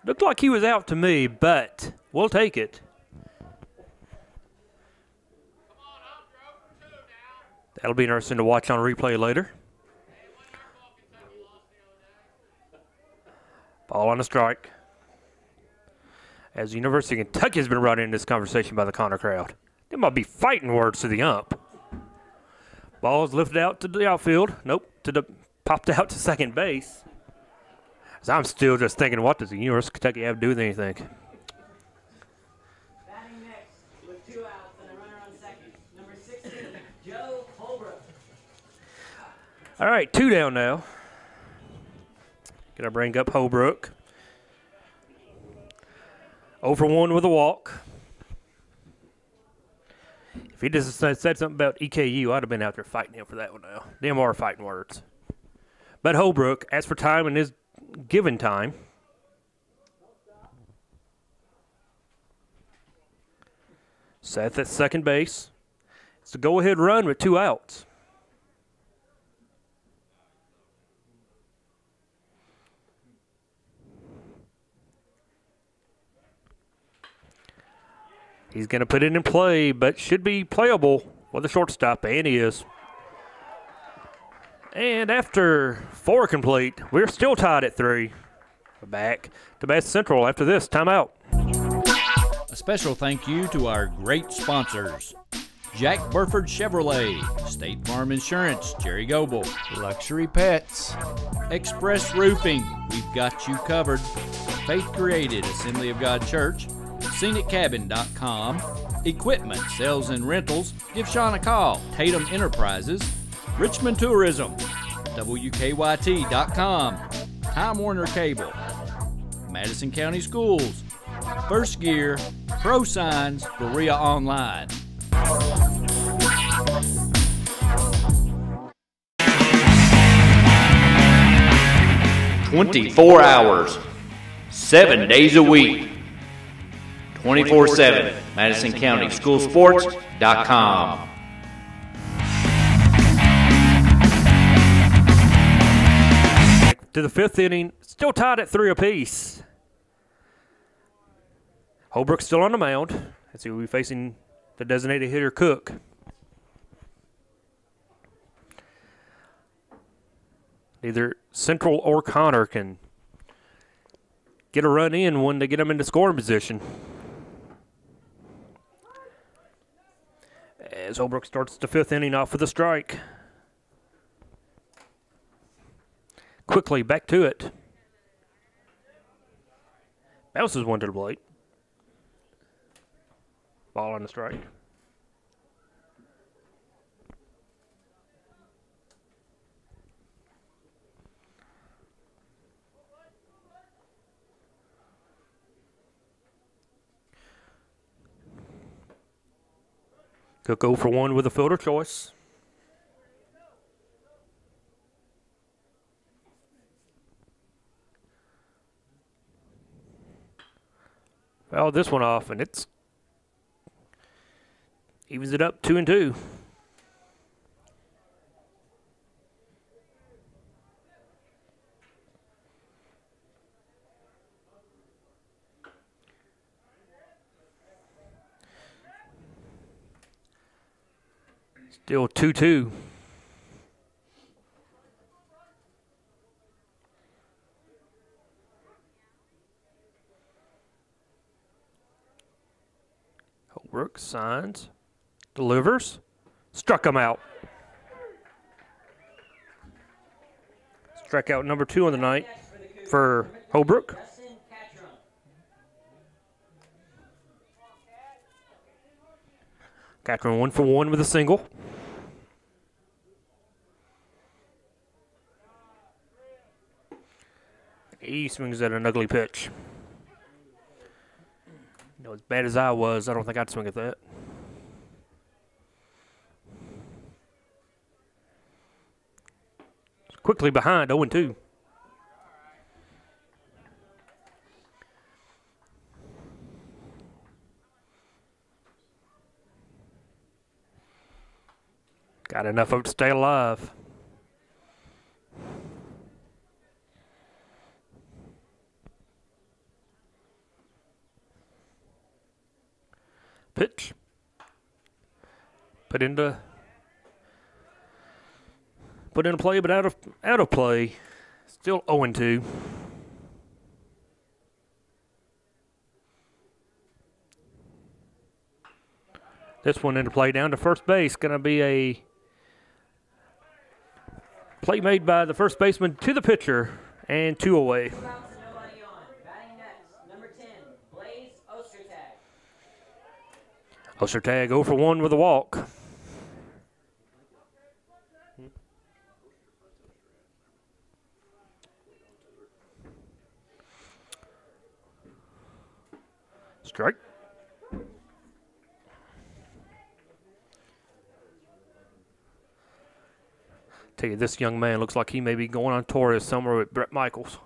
Looked like he was out to me, but we'll take it. That'll be interesting to watch on replay later. Ball on a strike. As the University of Kentucky has been brought into this conversation by the Connor crowd. They might be fighting words to the ump. Ball's lifted out to the outfield. Nope, popped out to second base. So I'm still just thinking, what does the University of Kentucky have to do with anything? Batting next with 2 outs and a runner on second. Number 16, Joe Holbrook. All right, 2 down now. Gonna bring up Holbrook. 0 for 1 with a walk. If he just said something about EKU, I'd have been out there fighting him for that one now. Them are fighting words. But Holbrook, as for time and his given time, Seth at second base. It's a go-ahead run with 2 outs. He's going to put it in play, but should be playable with the shortstop, and he is. And after 4 complete, we're still tied at 3. Back to Madison Central after this timeout. A special thank you to our great sponsors: Jack Burford Chevrolet, State Farm Insurance, Jerry Goble, Luxury Pets, Express Roofing, we've got you covered, Faith Created, Assembly of God Church, ScenicCabin.com, Equipment, Sales and Rentals, give Sean a call, Tatum Enterprises, Richmond Tourism, WKYT.com, Time Warner Cable, Madison County Schools, First Gear, Pro Signs, Berea Online. "24 hours, 7 days a week, 24/7, MadisonCountySchoolSports.com. To the 5th inning, still tied at 3 apiece. Holbrook's still on the mound. As he will be facing the designated hitter, Cook. Either Central or Connor can get a run in when they get them into scoring position. As Holbrook starts the 5th inning off with a strike. Quickly back to it. Bounces one to the plate. Ball on the strike. Could go for 1 with a fielder choice. Fouled this one off, and it's evens it up 2-2. Still 2-2. Holbrook signs, delivers, struck him out. Strikeout number 2 on the night for Holbrook. Catherine 1 for 1 with a single. He swings at an ugly pitch. You know, as bad as I was, I don't think I'd swing at that. Quickly behind, 0-2. Got enough of it to stay alive. Pitch. Put into play, but out of play. Still 0-2. This one into play down to first base. Going to be a play made by the first baseman to the pitcher, and 2 away. Ostertag 0 for 1 with a walk. Strike. Tell you, this young man looks like he may be going on tour this summer with Brett Michaels.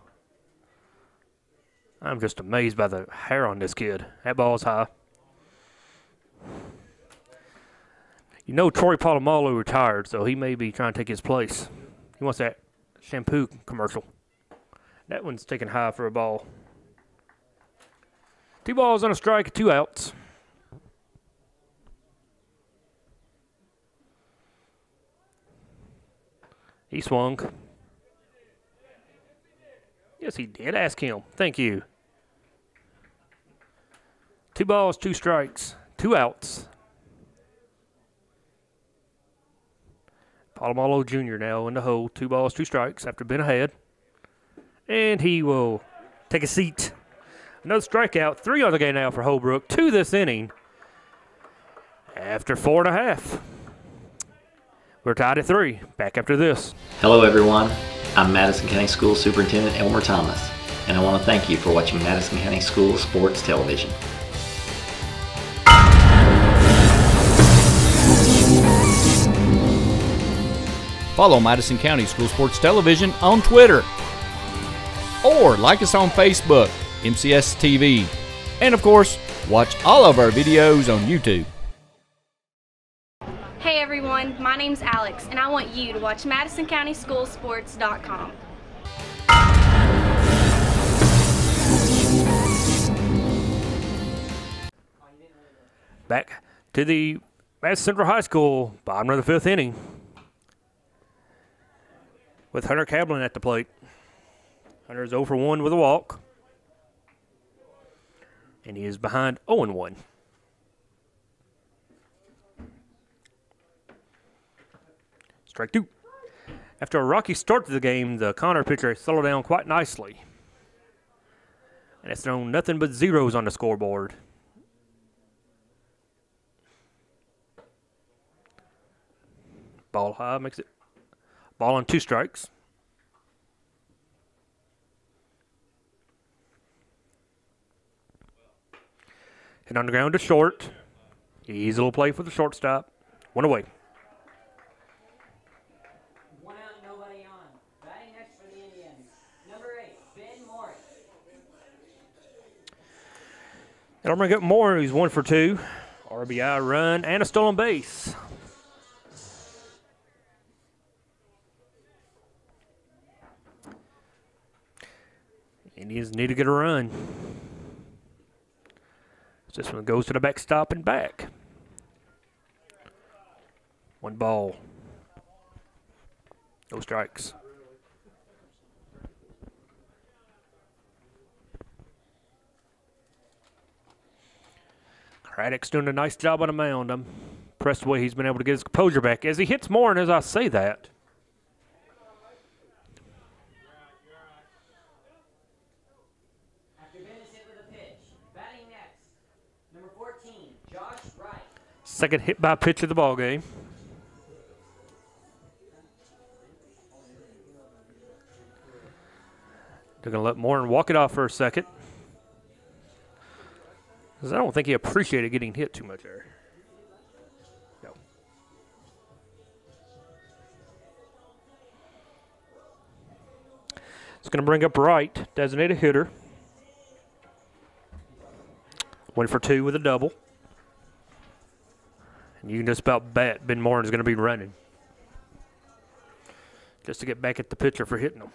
I'm just amazed by the hair on this kid. That ball's high. You know Troy Polamalu retired, so he may be trying to take his place. He wants that shampoo commercial. That one's taken high for a ball. 2 balls on a strike, 2 outs. He swung. Yes, he did. Ask him. Thank you. 2 balls, 2 strikes, 2 outs. Polamalu Jr. now in the hole. 2 balls, 2 strikes after being ahead. And he will take a seat. Another strikeout. 3 on the game now for Holbrook. 2 this inning. After 4.5. We're tied at 3. Back after this. Hello everyone, I'm Madison County School Superintendent Elmer Thomas, and I want to thank you for watching Madison County School Sports Television. Follow Madison County School Sports Television on Twitter. Or like us on Facebook, MCS TV. And of course, watch all of our videos on YouTube. Hey everyone, my name's Alex, and I want you to watch MadisonCountySchoolSports.com. Back to the Madison Central High School, bottom of the 5th inning. With Hunter Cablin at the plate. Hunter is 0 for 1 with a walk. And he is behind 0-1. Strike 2. After a rocky start to the game, the Connor pitcher settled down quite nicely. And it's thrown nothing but zeros on the scoreboard. Ball high, makes it ball on 2 strikes. Hit on the ground to short. Easy little play for the shortstop. 1 away. 1 out, nobody on. Batting next for the Indians. Number 8, Ben Morris. And I'm going to get Moore. He's 1 for 2. RBI run and a stolen base. Indians need to get a run. This one goes to the backstop and back. 1 ball. No strikes. Craddock's doing a nice job on the mound. I'm impressed the way he's been able to get his composure back as he hits more, and as I say that. After Ben is hit with a pitch. Batting next. Number 14, Josh Wright. Second hit by pitch of the ball game. They're going to let Morin walk it off for a second. Because I don't think he appreciated getting hit too much there. No. It's going to bring up Wright, designated hitter. 1 for 2 with a double. And you can just about bet Ben Morin is going to be running. Just to get back at the pitcher for hitting him.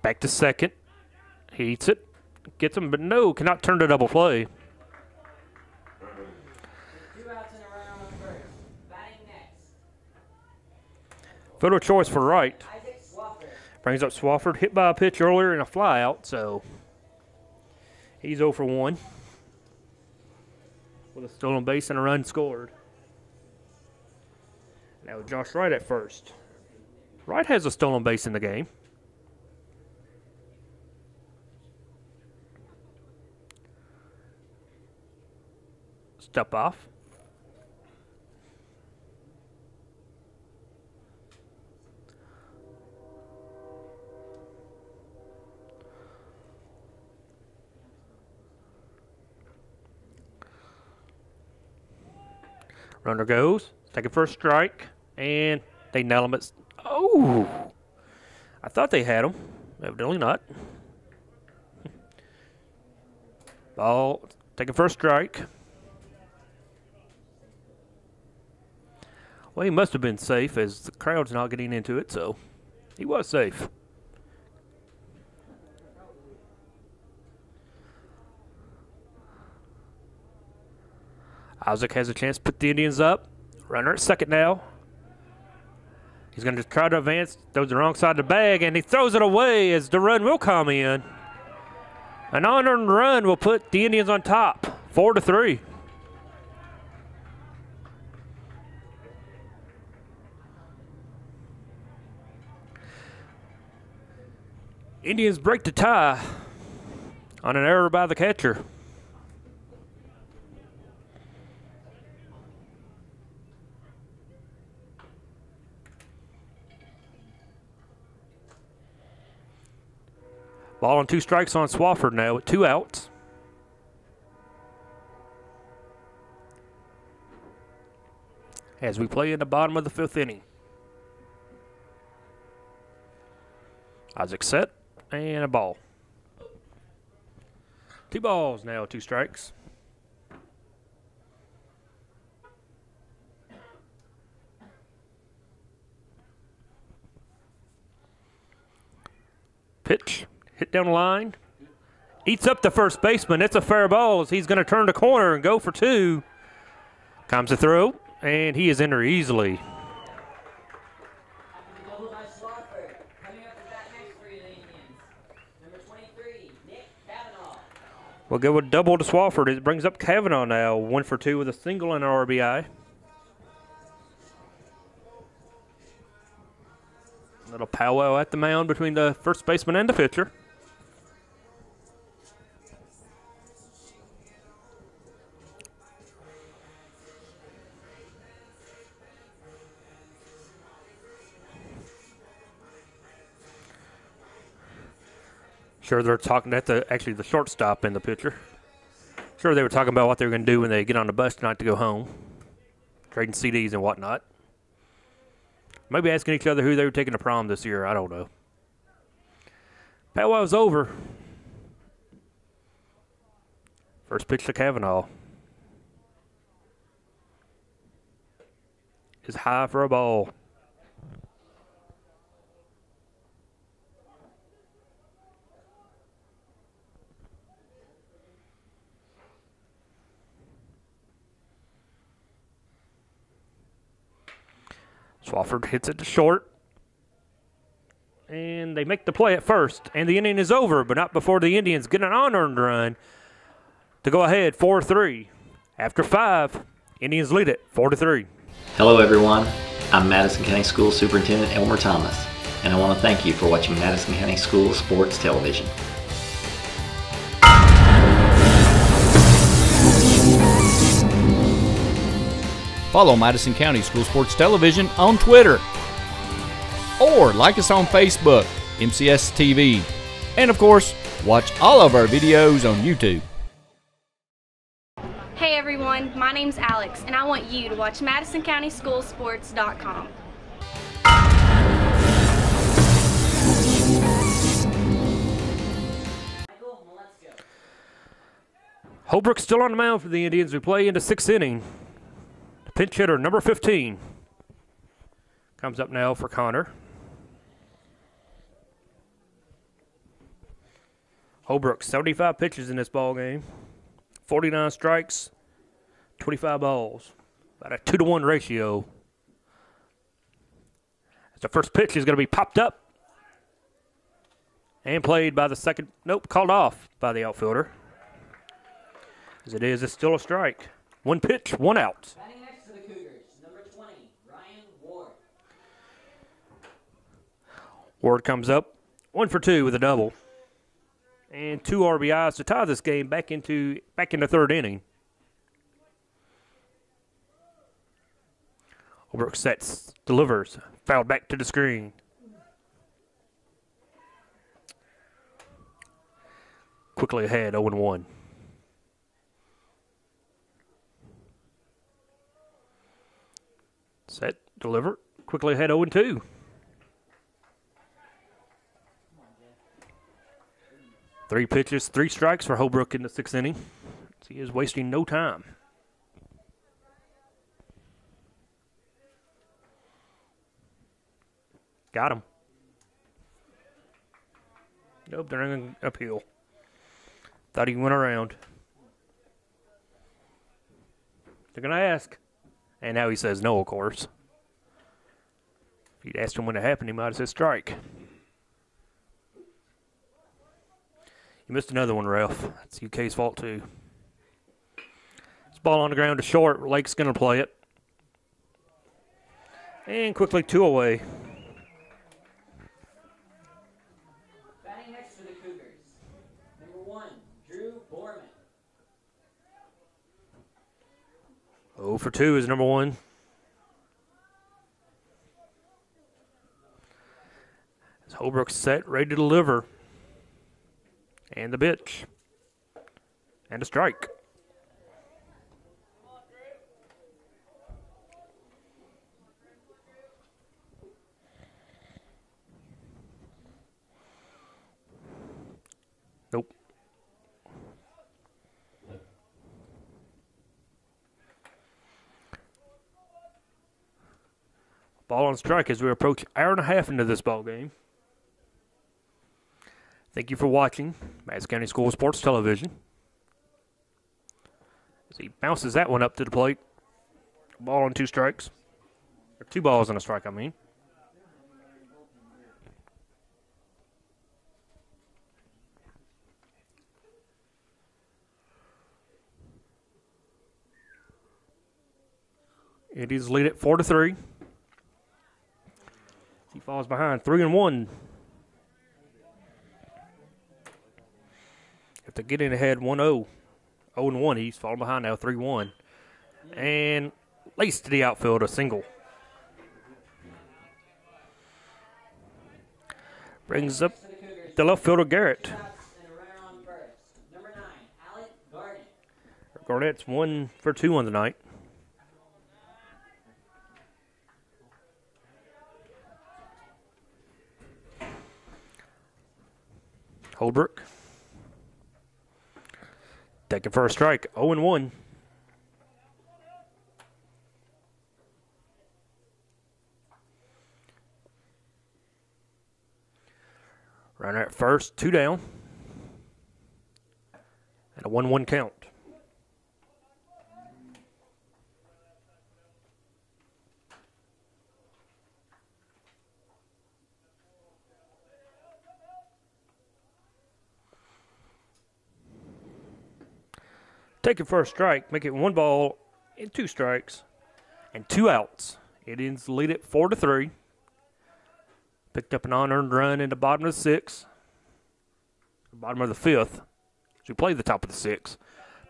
Back to second. He eats it. Gets him, but no, cannot turn to double play. 2 outs and a runner on first. Batting next. Photo choice for Wright. Isaac Swafford. Brings up Swafford. Hit by a pitch earlier and a fly out, so he's 0 for 1. With a stolen base and a run scored. Now Josh Wright at first. Wright has a stolen base in the game. Step off. Runner goes, taking first strike, and they nail him. Oh! I thought they had him. Evidently not. Ball, taking first strike. Well, he must have been safe as the crowd's not getting into it, so he was safe. Isaac has a chance to put the Indians up. Runner at second now. He's going to try to advance. Throws the wrong side of the bag, and he throws it away as the run will come in. An unearned run will put the Indians on top, 4-3. Indians break the tie on an error by the catcher. Ball and 2 strikes on Swafford now with 2 outs. As we play in the bottom of the 5th inning. Isaac set and a ball. 2 balls now, 2 strikes. Pitch. Hit down the line. Eats up the first baseman. It's a fair ball as he's going to turn the corner and go for 2. Comes the throw, and he is in there easily. We'll go with double to Swafford. It brings up Kavanaugh now. 1 for 2 with a single and an RBI. Little powwow at the mound between the first baseman and the pitcher. Sure, they're talking at the shortstop and the pitcher. Sure, they were talking about what they were going to do when they get on the bus tonight to go home, trading CDs and whatnot. Maybe asking each other who they were taking to prom this year. I don't know. Powwow's over. First pitch to Kavanaugh is high for a ball. Swafford hits it to short. And they make the play at first. And the inning is over, but not before the Indians get an unearned run to go ahead 4-3. After 5, Indians lead it 4-3. Hello everyone, I'm Madison County School Superintendent Elmer Thomas, and I want to thank you for watching Madison County School Sports Television. Follow Madison County School Sports Television on Twitter. Or like us on Facebook, MCS TV. And of course, watch all of our videos on YouTube. Hey everyone, my name's Alex, and I want you to watch MadisonCountySchoolSports.com. Holbrook's still on the mound for the Indians. We play into 6th inning. Pinch hitter number 15 comes up now for Connor. Holbrook, 75 pitches in this ball game, 49 strikes, 25 balls, about a 2-to-1 ratio. As the first pitch is going to be popped up and played by the second. Nope, called off by the outfielder. As it is, it's still a strike. 1 pitch, 1 out. Ward comes up, 1 for 2 with a double, and 2 RBIs to tie this game back into 3rd inning. Holbrook sets, delivers, fouled back to the screen. Quickly ahead, 0-1. Set, deliver. Quickly ahead 0-2. Three pitches, 3 strikes for Holbrook in the 6th inning. He is wasting no time. Got him. Nope, they're going uphill. Thought he went around. They're going to ask. And now he says no, of course. If he'd asked him when it happened, he might have said strike. You missed another one, Ralph. That's UK's fault, too. This ball on the ground to short. Lake's going to play it. And quickly 2 away. Batting next for the Cougars. Number 1, Drew Borman. 0 for 2 is number 1. As Holbrook's set, ready to deliver. And the pitch. And a strike. Nope. Ball on strike as we approach hour and a half into this ball game. Thank you for watching Madison County School Sports Television. As he bounces that one up to the plate. Ball on 2 strikes. Or 2 balls and a strike, I mean. It is lead at 4-3. He falls behind 3-1. After getting ahead 1-0. 0-1, he's falling behind now 3-1. And laced to the outfield, a single. Brings up the left fielder, Garrett. Number 9, Alec Garnett. Garnett's 1 for 2 on the night. Holbrook. Taking for a strike, 0-1. Runner at first, 2 down. And a 1-1 count. Take it for a strike, make it 1 ball and 2 strikes and 2 outs. It ends the lead at 4-3. Picked up an unearned run in the bottom of the 6th. Bottom of the 5th. So we play the top of the 6th.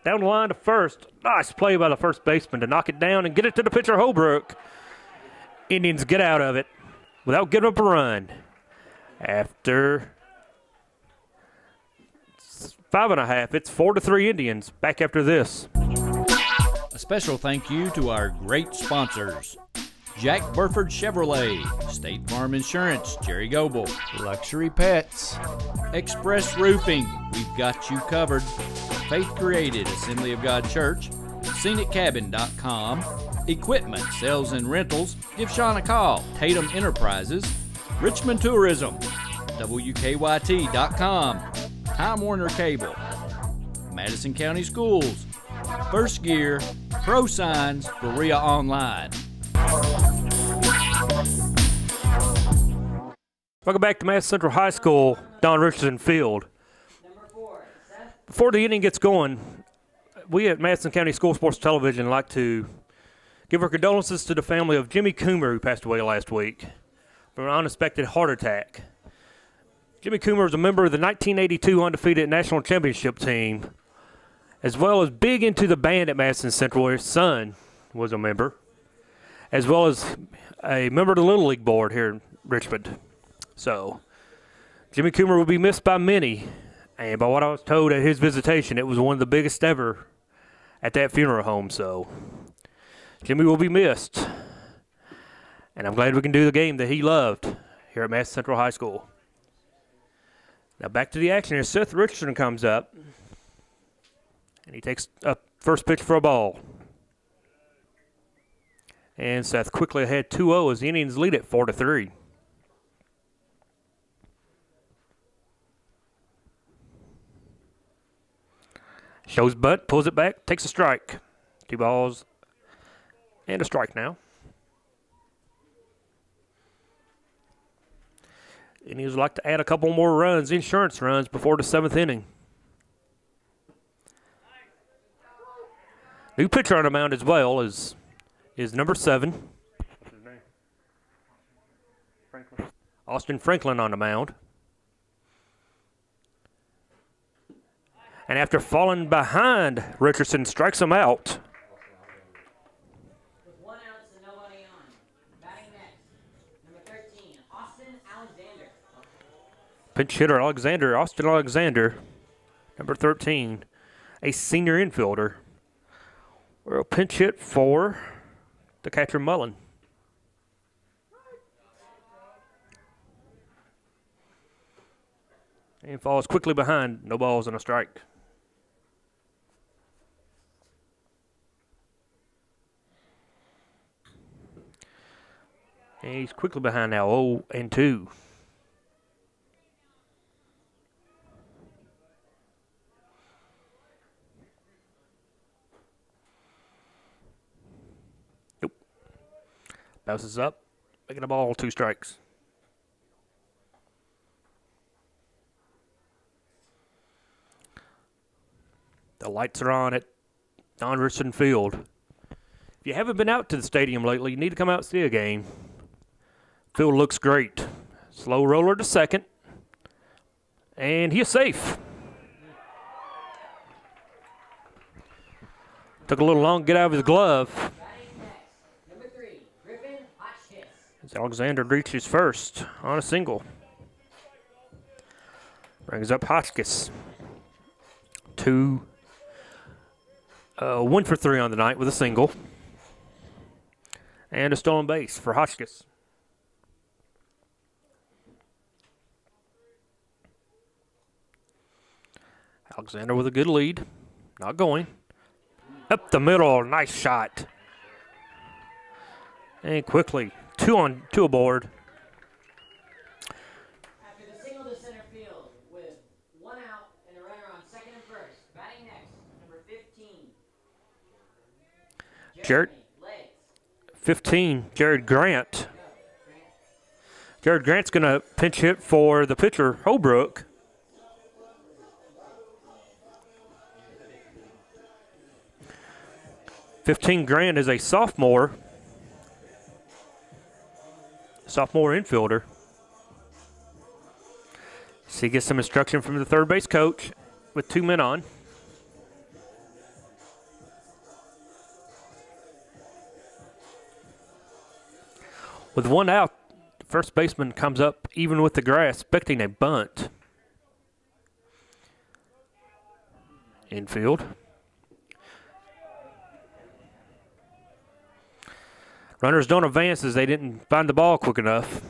Down the line to first. Nice play by the first baseman to knock it down and get it to the pitcher, Holbrook. Indians get out of it without giving up a run. After 5.5, it's 4-3 Indians. Back after this. A special thank you to our great sponsors: Jack Burford Chevrolet, State Farm Insurance, Jerry Goebel, Luxury Pets, Express Roofing, we've got you covered, Faith Created, Assembly of God Church, ScenicCabin.com, Equipment, Sales and Rentals, give Sean a call, Tatum Enterprises, Richmond Tourism, WKYT.com, Time Warner Cable, Madison County Schools, First Gear, Pro Signs, Berea Online. Welcome back to Madison Central High School, Don Richardson Field. Number 4, Seth. Before the inning gets going, we at Madison County School Sports Television like to give our condolences to the family of Jimmy Coomer, who passed away last week from an unexpected heart attack. Jimmy Coomer was a member of the 1982 undefeated national championship team, as well as big into the band at Madison Central, where his son was a member, as well as a member of the Little League board here in Richmond. So, Jimmy Coomer will be missed by many, and by what I was told at his visitation, it was one of the biggest ever at that funeral home. So, Jimmy will be missed. And I'm glad we can do the game that he loved here at Madison Central High School. Now back to the action as Seth Richardson comes up. And he takes a first pitch for a ball. And Seth quickly ahead 2-0 as the Indians lead it 4-3. Shows butt, pulls it back, takes a strike. 2 balls and a strike now. Indians would like to add a couple more runs, insurance runs, before the 7th inning. New pitcher on the mound as well is number 7. What's his name? Franklin. Austin Franklin on the mound. And after falling behind, Richardson strikes him out. With 1 out and nobody on. Batting next, number 13, Austin Alexander. Pinch hitter Austin Alexander, number 13, a senior infielder. We'll pinch hit for the catcher Mullen. And falls quickly behind, no balls and a strike. And he's quickly behind now, 0-2. Nope. Bounces up, making a ball, 2 strikes. The lights are on at Don Richardson Field. If you haven't been out to the stadium lately, you need to come out and see a game. Field looks great. Slow roller to second. And he is safe. Took a little long to get out of his glove. Batting next, number 3, Griffin Hotchkiss. As Alexander reaches first on a single. Brings up Hotchkiss. 1 for 3 on the night with a single. And a stolen base for Hotchkiss. Alexander with a good lead. Not going. Up the middle. Nice shot. And quickly. 2 aboard. After the single to center field with 1 out and a runner on second and first. Batting next, number 15. Jared. Legs. 15, Jared Grant. Jared Grant's going to pinch hit for the pitcher, Holbrook. Grant is a sophomore infielder. So he gets some instruction from the third base coach with 2 men on. With 1 out, the first baseman comes up even with the grass, expecting a bunt. Infield. Runners don't advance as they didn't find the ball quick enough.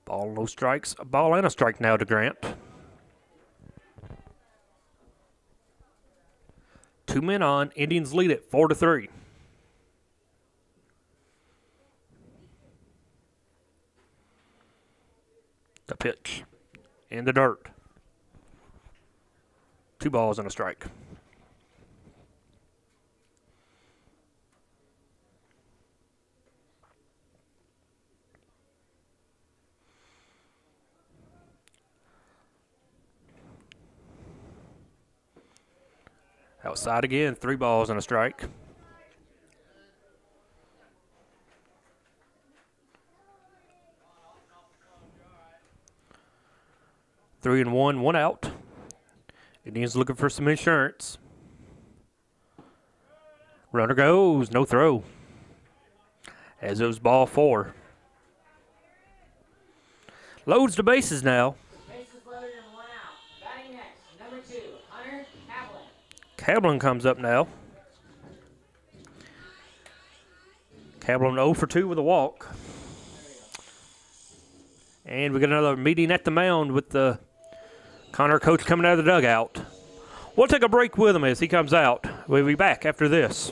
Ball, no strikes. A ball and a strike now to Grant. 2 men on. Indians lead it 4-3. The pitch in the dirt. 2 balls and a strike. Outside again, 3 balls and a strike. Three and one out. Indians looking for some insurance. Runner goes, no throw. As it was ball 4. Loads the bases now. Bases loaded and 1 out. Batting next, number 2, Hunter Kaplan. Kaplan comes up now. Kaplan 0 for 2 with a walk. And we got another meeting at the mound with the Connor coach coming out of the dugout. We'll take a break with him as he comes out. We'll be back after this.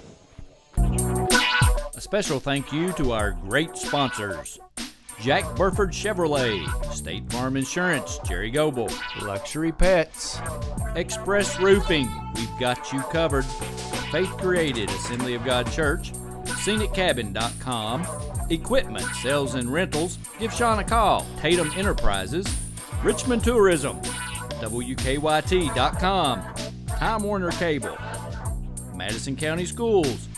A special thank you to our great sponsors: Jack Burford Chevrolet, State Farm Insurance, Jerry Goble, Luxury Pets, Express Roofing, we've got you covered, Faith Created, Assembly of God Church, ScenicCabin.com, Equipment, Sales and Rentals, give Sean a call, Tatum Enterprises, Richmond Tourism, WKYT.com, Time Warner Cable, Madison County Schools,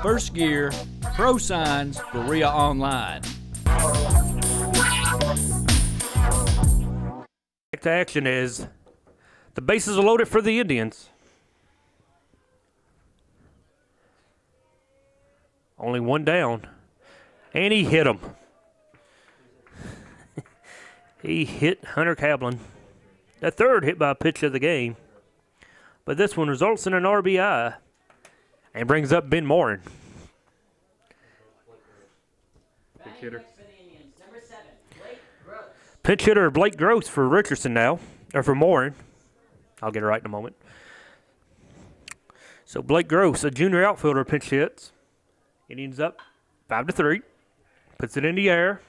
First Gear, Pro Signs, Berea Online. Back to action is the bases are loaded for the Indians. Only one down. And he hit him. He hit Hunter Kaplan. The third hit by pitch of the game. But this one results in an RBI and brings up Ben Morin. Batting next for the Indians, number 7, Blake Gross. Pinch hitter Blake Gross for Richardson now, or for Morin. I'll get it right in a moment. So Blake Gross, a junior outfielder, pinch hits. Indians up 5-3. Puts it in the air.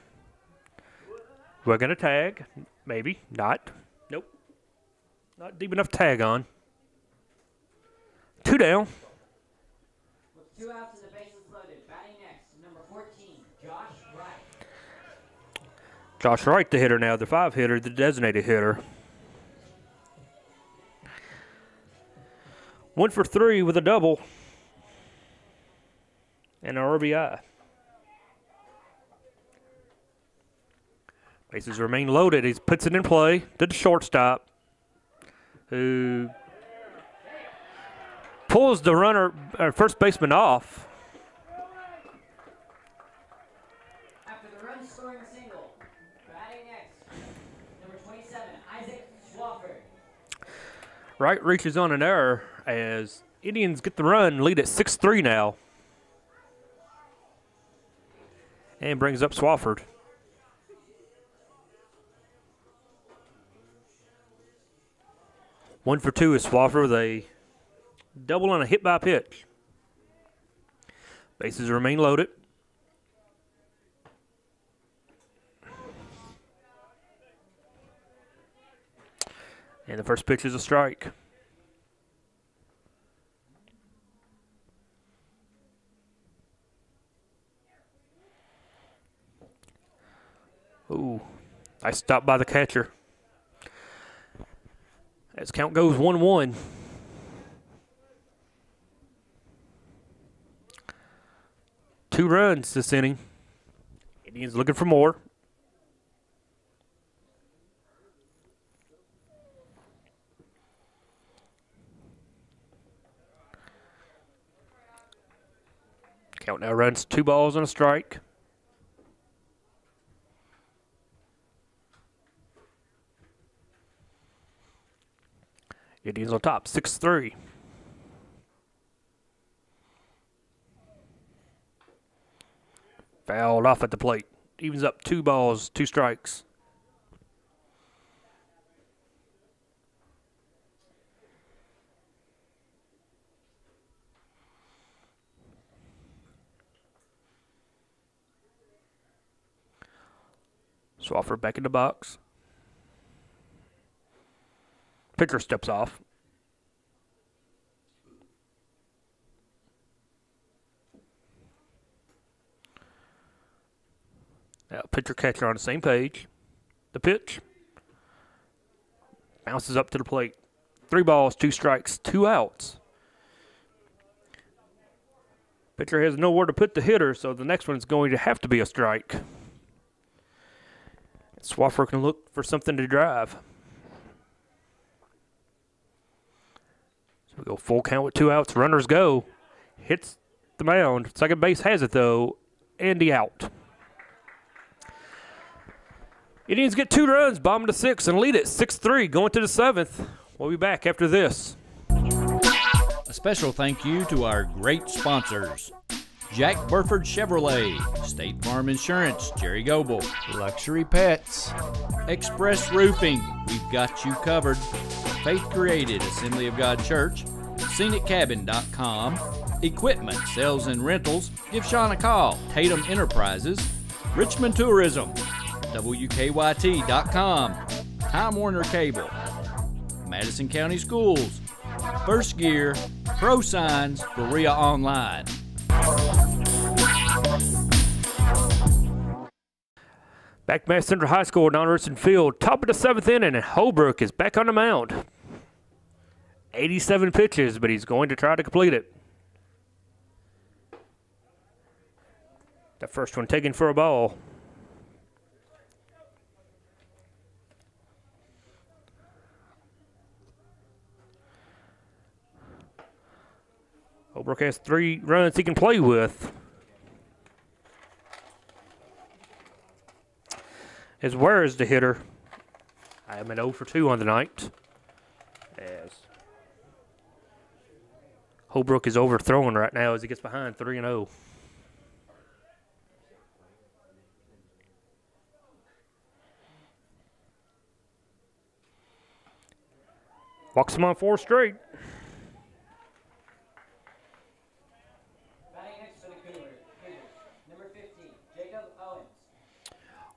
We're going to tag. Maybe. Not. Nope. Not deep enough to tag on. 2 down. With 2 outs and the bases loaded, batting next, number 14, Josh Wright. Josh Wright, the hitter now, the 5 hitter, the designated hitter. 1 for 3 with a double and an RBI. Bases remain loaded. He puts it in play to the shortstop, who pulls the runner, first baseman off. After the run scoring single, batting next, number 27, Isaac Schwafford. Wright reaches on an error as Indians get the run, lead at 6-3 now. And brings up Swafford. One for 2 is Swafford with a double and a hit by pitch. Bases remain loaded. And the first pitch is a strike. Ooh, nice stop by the catcher. As count goes 1-1. Two runs this inning. Indians looking for more. Count now runs 2 balls and a strike. Indians on top, 6-3. Fouled off at the plate. Evens up 2 balls, 2 strikes. Swafford back in the box. Pitcher steps off. Now pitcher catcher on the same page. The pitch bounces up to the plate. 3 balls, 2 strikes, 2 outs. Pitcher has nowhere to put the hitter, so the next one is going to have to be a strike. Swafford can look for something to drive. We go full count with 2 outs. Runners go. Hits the mound. Second base has it, though. And the out. Indians get 2 runs, bottom to 6, and lead it 6-3 going to the 7th. We'll be back after this. A special thank you to our great sponsors: Jack Burford Chevrolet, State Farm Insurance, Jerry Goble, Luxury Pets, Express Roofing, we've got you covered, Faith Created, Assembly of God Church, ScenicCabin.com, Equipment, Sales and Rentals, give Sean a call, Tatum Enterprises, Richmond Tourism, WKYT.com, Time Warner Cable, Madison County Schools, First Gear, Pro Signs, Berea Online. Back to Madison Central High School, Don Richardson Field. Top of the 7th inning, and Holbrook is back on the mound. 87 pitches, but he's going to try to complete it. The first one taken for a ball. Holbrook has 3 runs he can play with. As Ware is the hitter. I am an 0 for 2 on the night. As Holbrook is overthrowing right now as he gets behind 3-0. Walks him on 4 straight.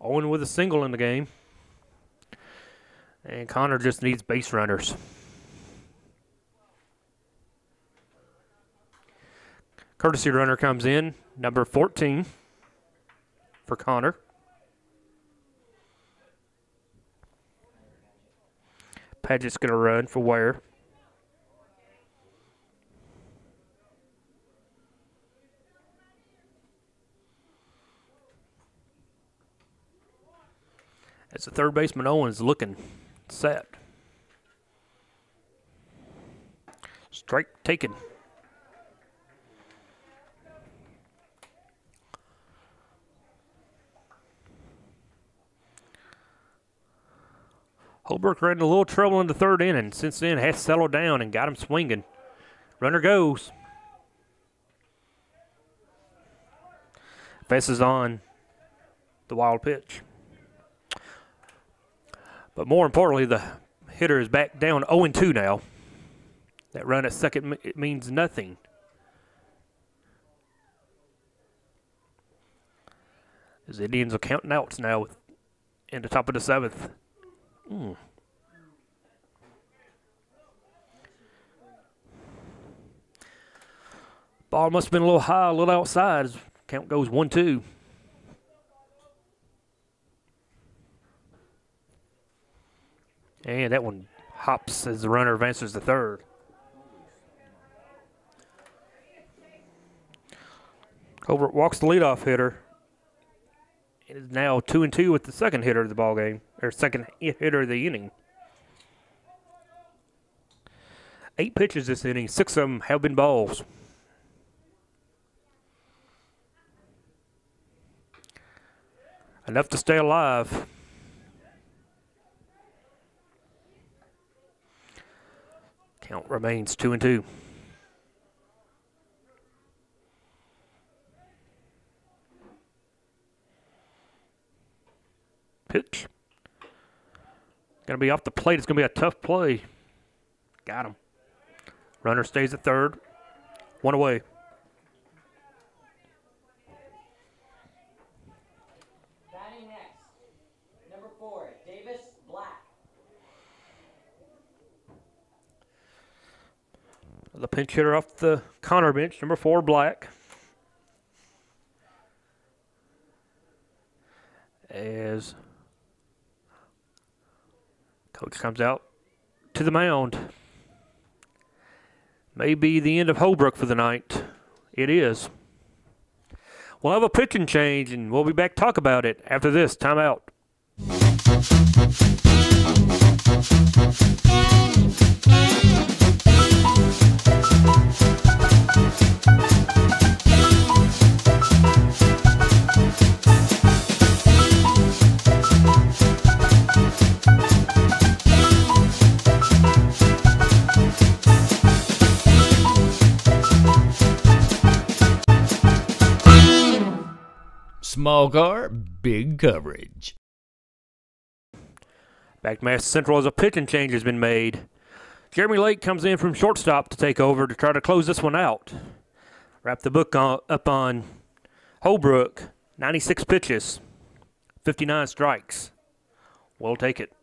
Owen with a single in the game. And Connor just needs base runners. Courtesy runner comes in, number 14 for Connor. Padgett's going to run for Ware. As the third baseman Owens looking set. Strike taken. Holbrook ran a little trouble in the 3rd inning. Since then has settled down and got him swinging. Runner goes. Fesses on the wild pitch. But more importantly, the hitter is back down 0-2 now. That run at second, it means nothing. As the Indians are counting outs now in the top of the 7th. Ball must have been a little high, a little outside. As count goes 1-2. And that one hops as the runner advances to 3rd. Holbrook walks the leadoff hitter. It is now 2-2 with the second hitter of the ball game, or second hitter of the inning. 8 pitches this inning, 6 of them have been balls. Enough to stay alive. Count remains 2-2. Pitch. Going to be off the plate. It's going to be a tough play. Got him. Runner stays at 3rd. 1 away. Batting next, number 4, Davis Black. The pinch hitter off the Connor bench, number 4, Black. As coach comes out to the mound. May be the end of Holbrook for the night. It is. We'll have a pitching change, and we'll be back to talk about it after this timeout. Small car, big coverage. Back to Madison Central as a pitching change has been made. Jeremy Lake comes in from shortstop to take over to try to close this one out. Wrap the book up on Holbrook. 96 pitches, 59 strikes. We'll take it.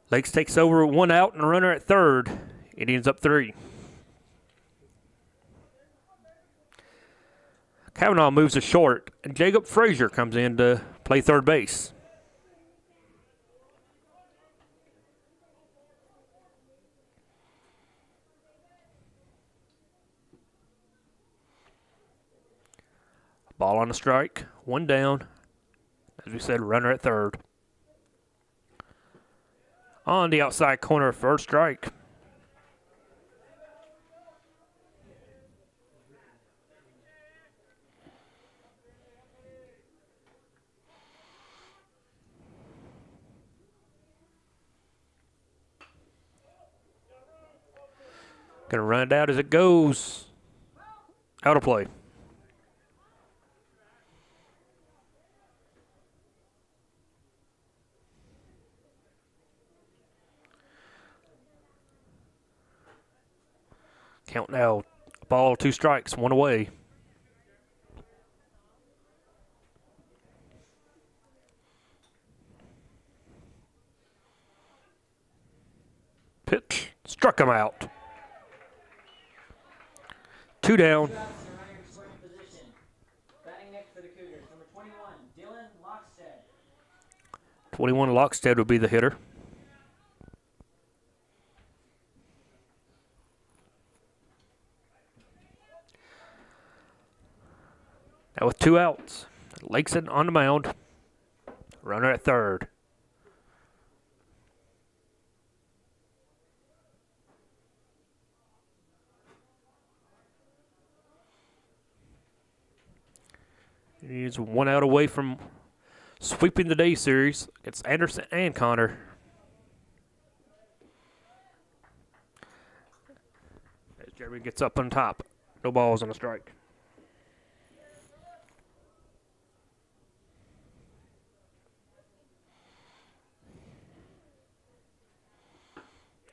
Lakes takes over 1 out and a runner at third. Indians up 3. Kavanaugh moves to short, and Jacob Frazier comes in to play third base. Ball on the strike, 1 down. As we said, runner at third. On the outside corner, first strike. Gonna run it out as it goes. Out of play. Count now. Ball, 2 strikes, 1 away. Pitch. Struck him out. 2 down. 21 Lockstead would be the hitter. Now with 2 outs, Lakeson on the mound. Runner at third. He's 1 out away from sweeping the day series. It's Anderson and Connor. As Jeremy gets up on top. No balls on a strike.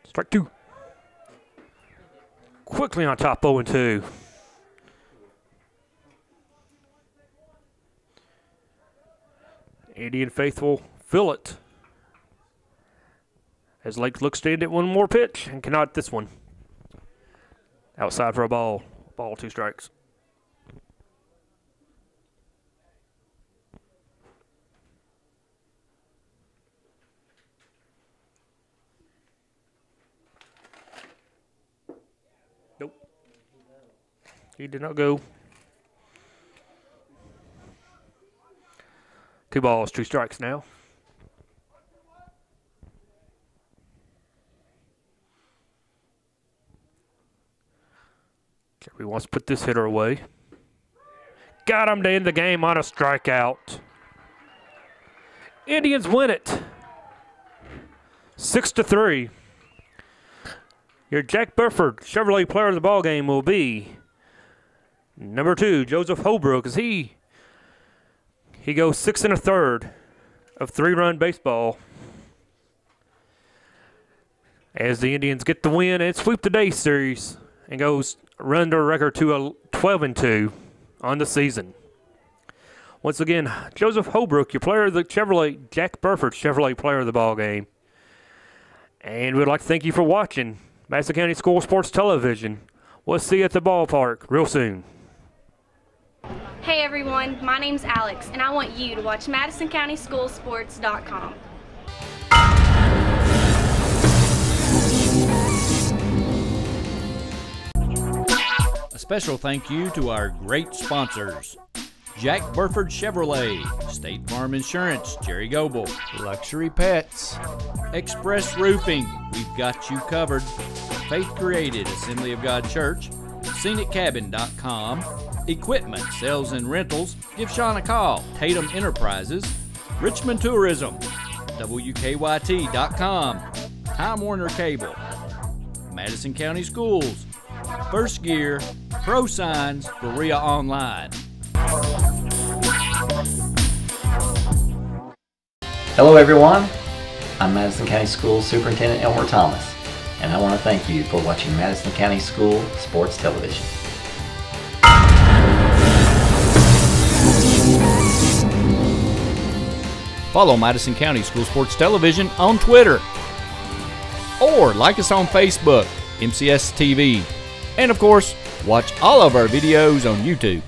Strike 2. Quickly on top, 0-2. Indian faithful fill it. As Lake looks to end it 1 more pitch and cannot this one. Outside for a ball. Ball, 2 strikes. Nope. He did not go. 2 balls, 2 strikes now. Jerry wants to put this hitter away. Got him to end the game on a strikeout. Indians win it. 6-3. Your Jack Burford Chevrolet player of the ball game will be number 2, Joseph Holbrook, as he goes 6 1/3 of 3-run baseball as the Indians get the win and sweep the day series and goes run their record to a 12-2 on the season. Once again, Joseph Holbrook, your player of the Chevrolet, Jack Burford Chevrolet player of the ball game. And we'd like to thank you for watching Madison County School Sports Television. We'll see you at the ballpark real soon. Hey everyone, my name's Alex, and I want you to watch MadisonCountySchoolSports.com. A special thank you to our great sponsors: Jack Burford Chevrolet, State Farm Insurance, Jerry Goebel, Luxury Pets, Express Roofing, we've got you covered, Faith Created, Assembly of God Church, ScenicCabin.com, Equipment, Sales and Rentals, give Sean a call, Tatum Enterprises, Richmond Tourism, WKYT.com, Time Warner Cable, Madison County Schools, First Gear, Pro Signs, Berea Online. Hello everyone, I'm Madison County Schools Superintendent Elmer Thomas, and I want to thank you for watching Madison County School Sports Television. Follow Madison County School Sports Television on Twitter, or like us on Facebook, MCS TV, and of course, watch all of our videos on YouTube.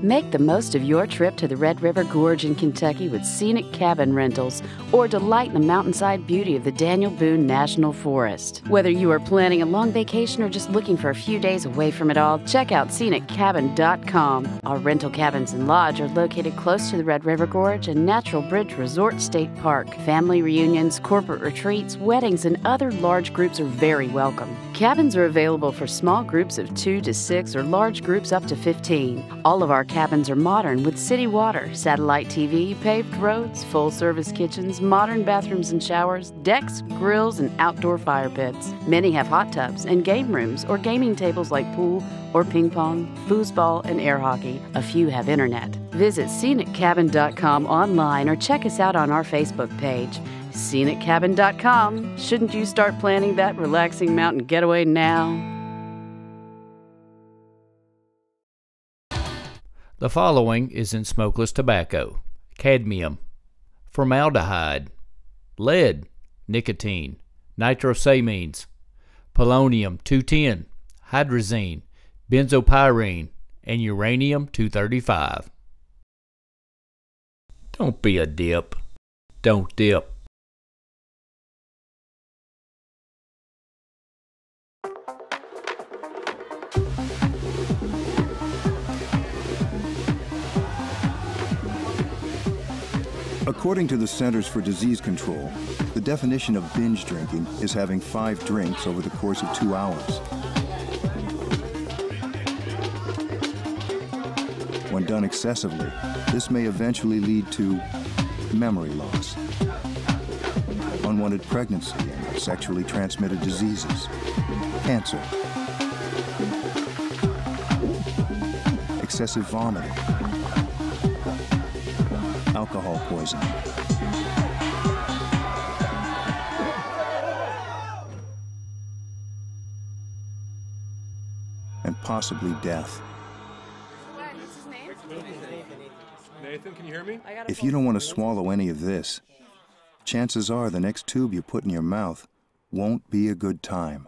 Make the most of your trip to the Red River Gorge in Kentucky with scenic cabin rentals, or delight in the mountainside beauty of the Daniel Boone National Forest. Whether you are planning a long vacation or just looking for a few days away from it all, check out sceniccabin.com. Our rental cabins and lodge are located close to the Red River Gorge and Natural Bridge Resort State Park. Family reunions, corporate retreats, weddings, and other large groups are very welcome. Cabins are available for small groups of 2 to 6 or large groups up to 15. All of our cabins are modern with city water, satellite TV, paved roads, full-service kitchens, modern bathrooms and showers, decks, grills, and outdoor fire pits. Many have hot tubs and game rooms or gaming tables like pool or ping pong, foosball, and air hockey. A few have internet. Visit sceniccabin.com online or check us out on our Facebook page. sceniccabin.com. Shouldn't you start planning that relaxing mountain getaway now? The following is in smokeless tobacco: cadmium, formaldehyde, lead, nicotine, nitrosamines, polonium-210, hydrazine, benzopyrene, and uranium-235. Don't be a dip. Don't dip. According to the Centers for Disease Control, the definition of binge drinking is having 5 drinks over the course of 2 hours. When done excessively, this may eventually lead to memory loss, unwanted pregnancy, and sexually transmitted diseases, cancer, excessive vomiting, alcohol poisoning, and possibly death. Nathan, can you hear me? If you don't want to swallow any of this, chances are the next tube you put in your mouth won't be a good time.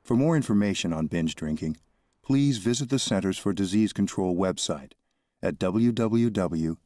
For more information on binge drinking, please visit the Centers for Disease Control website at www.cdc.gov.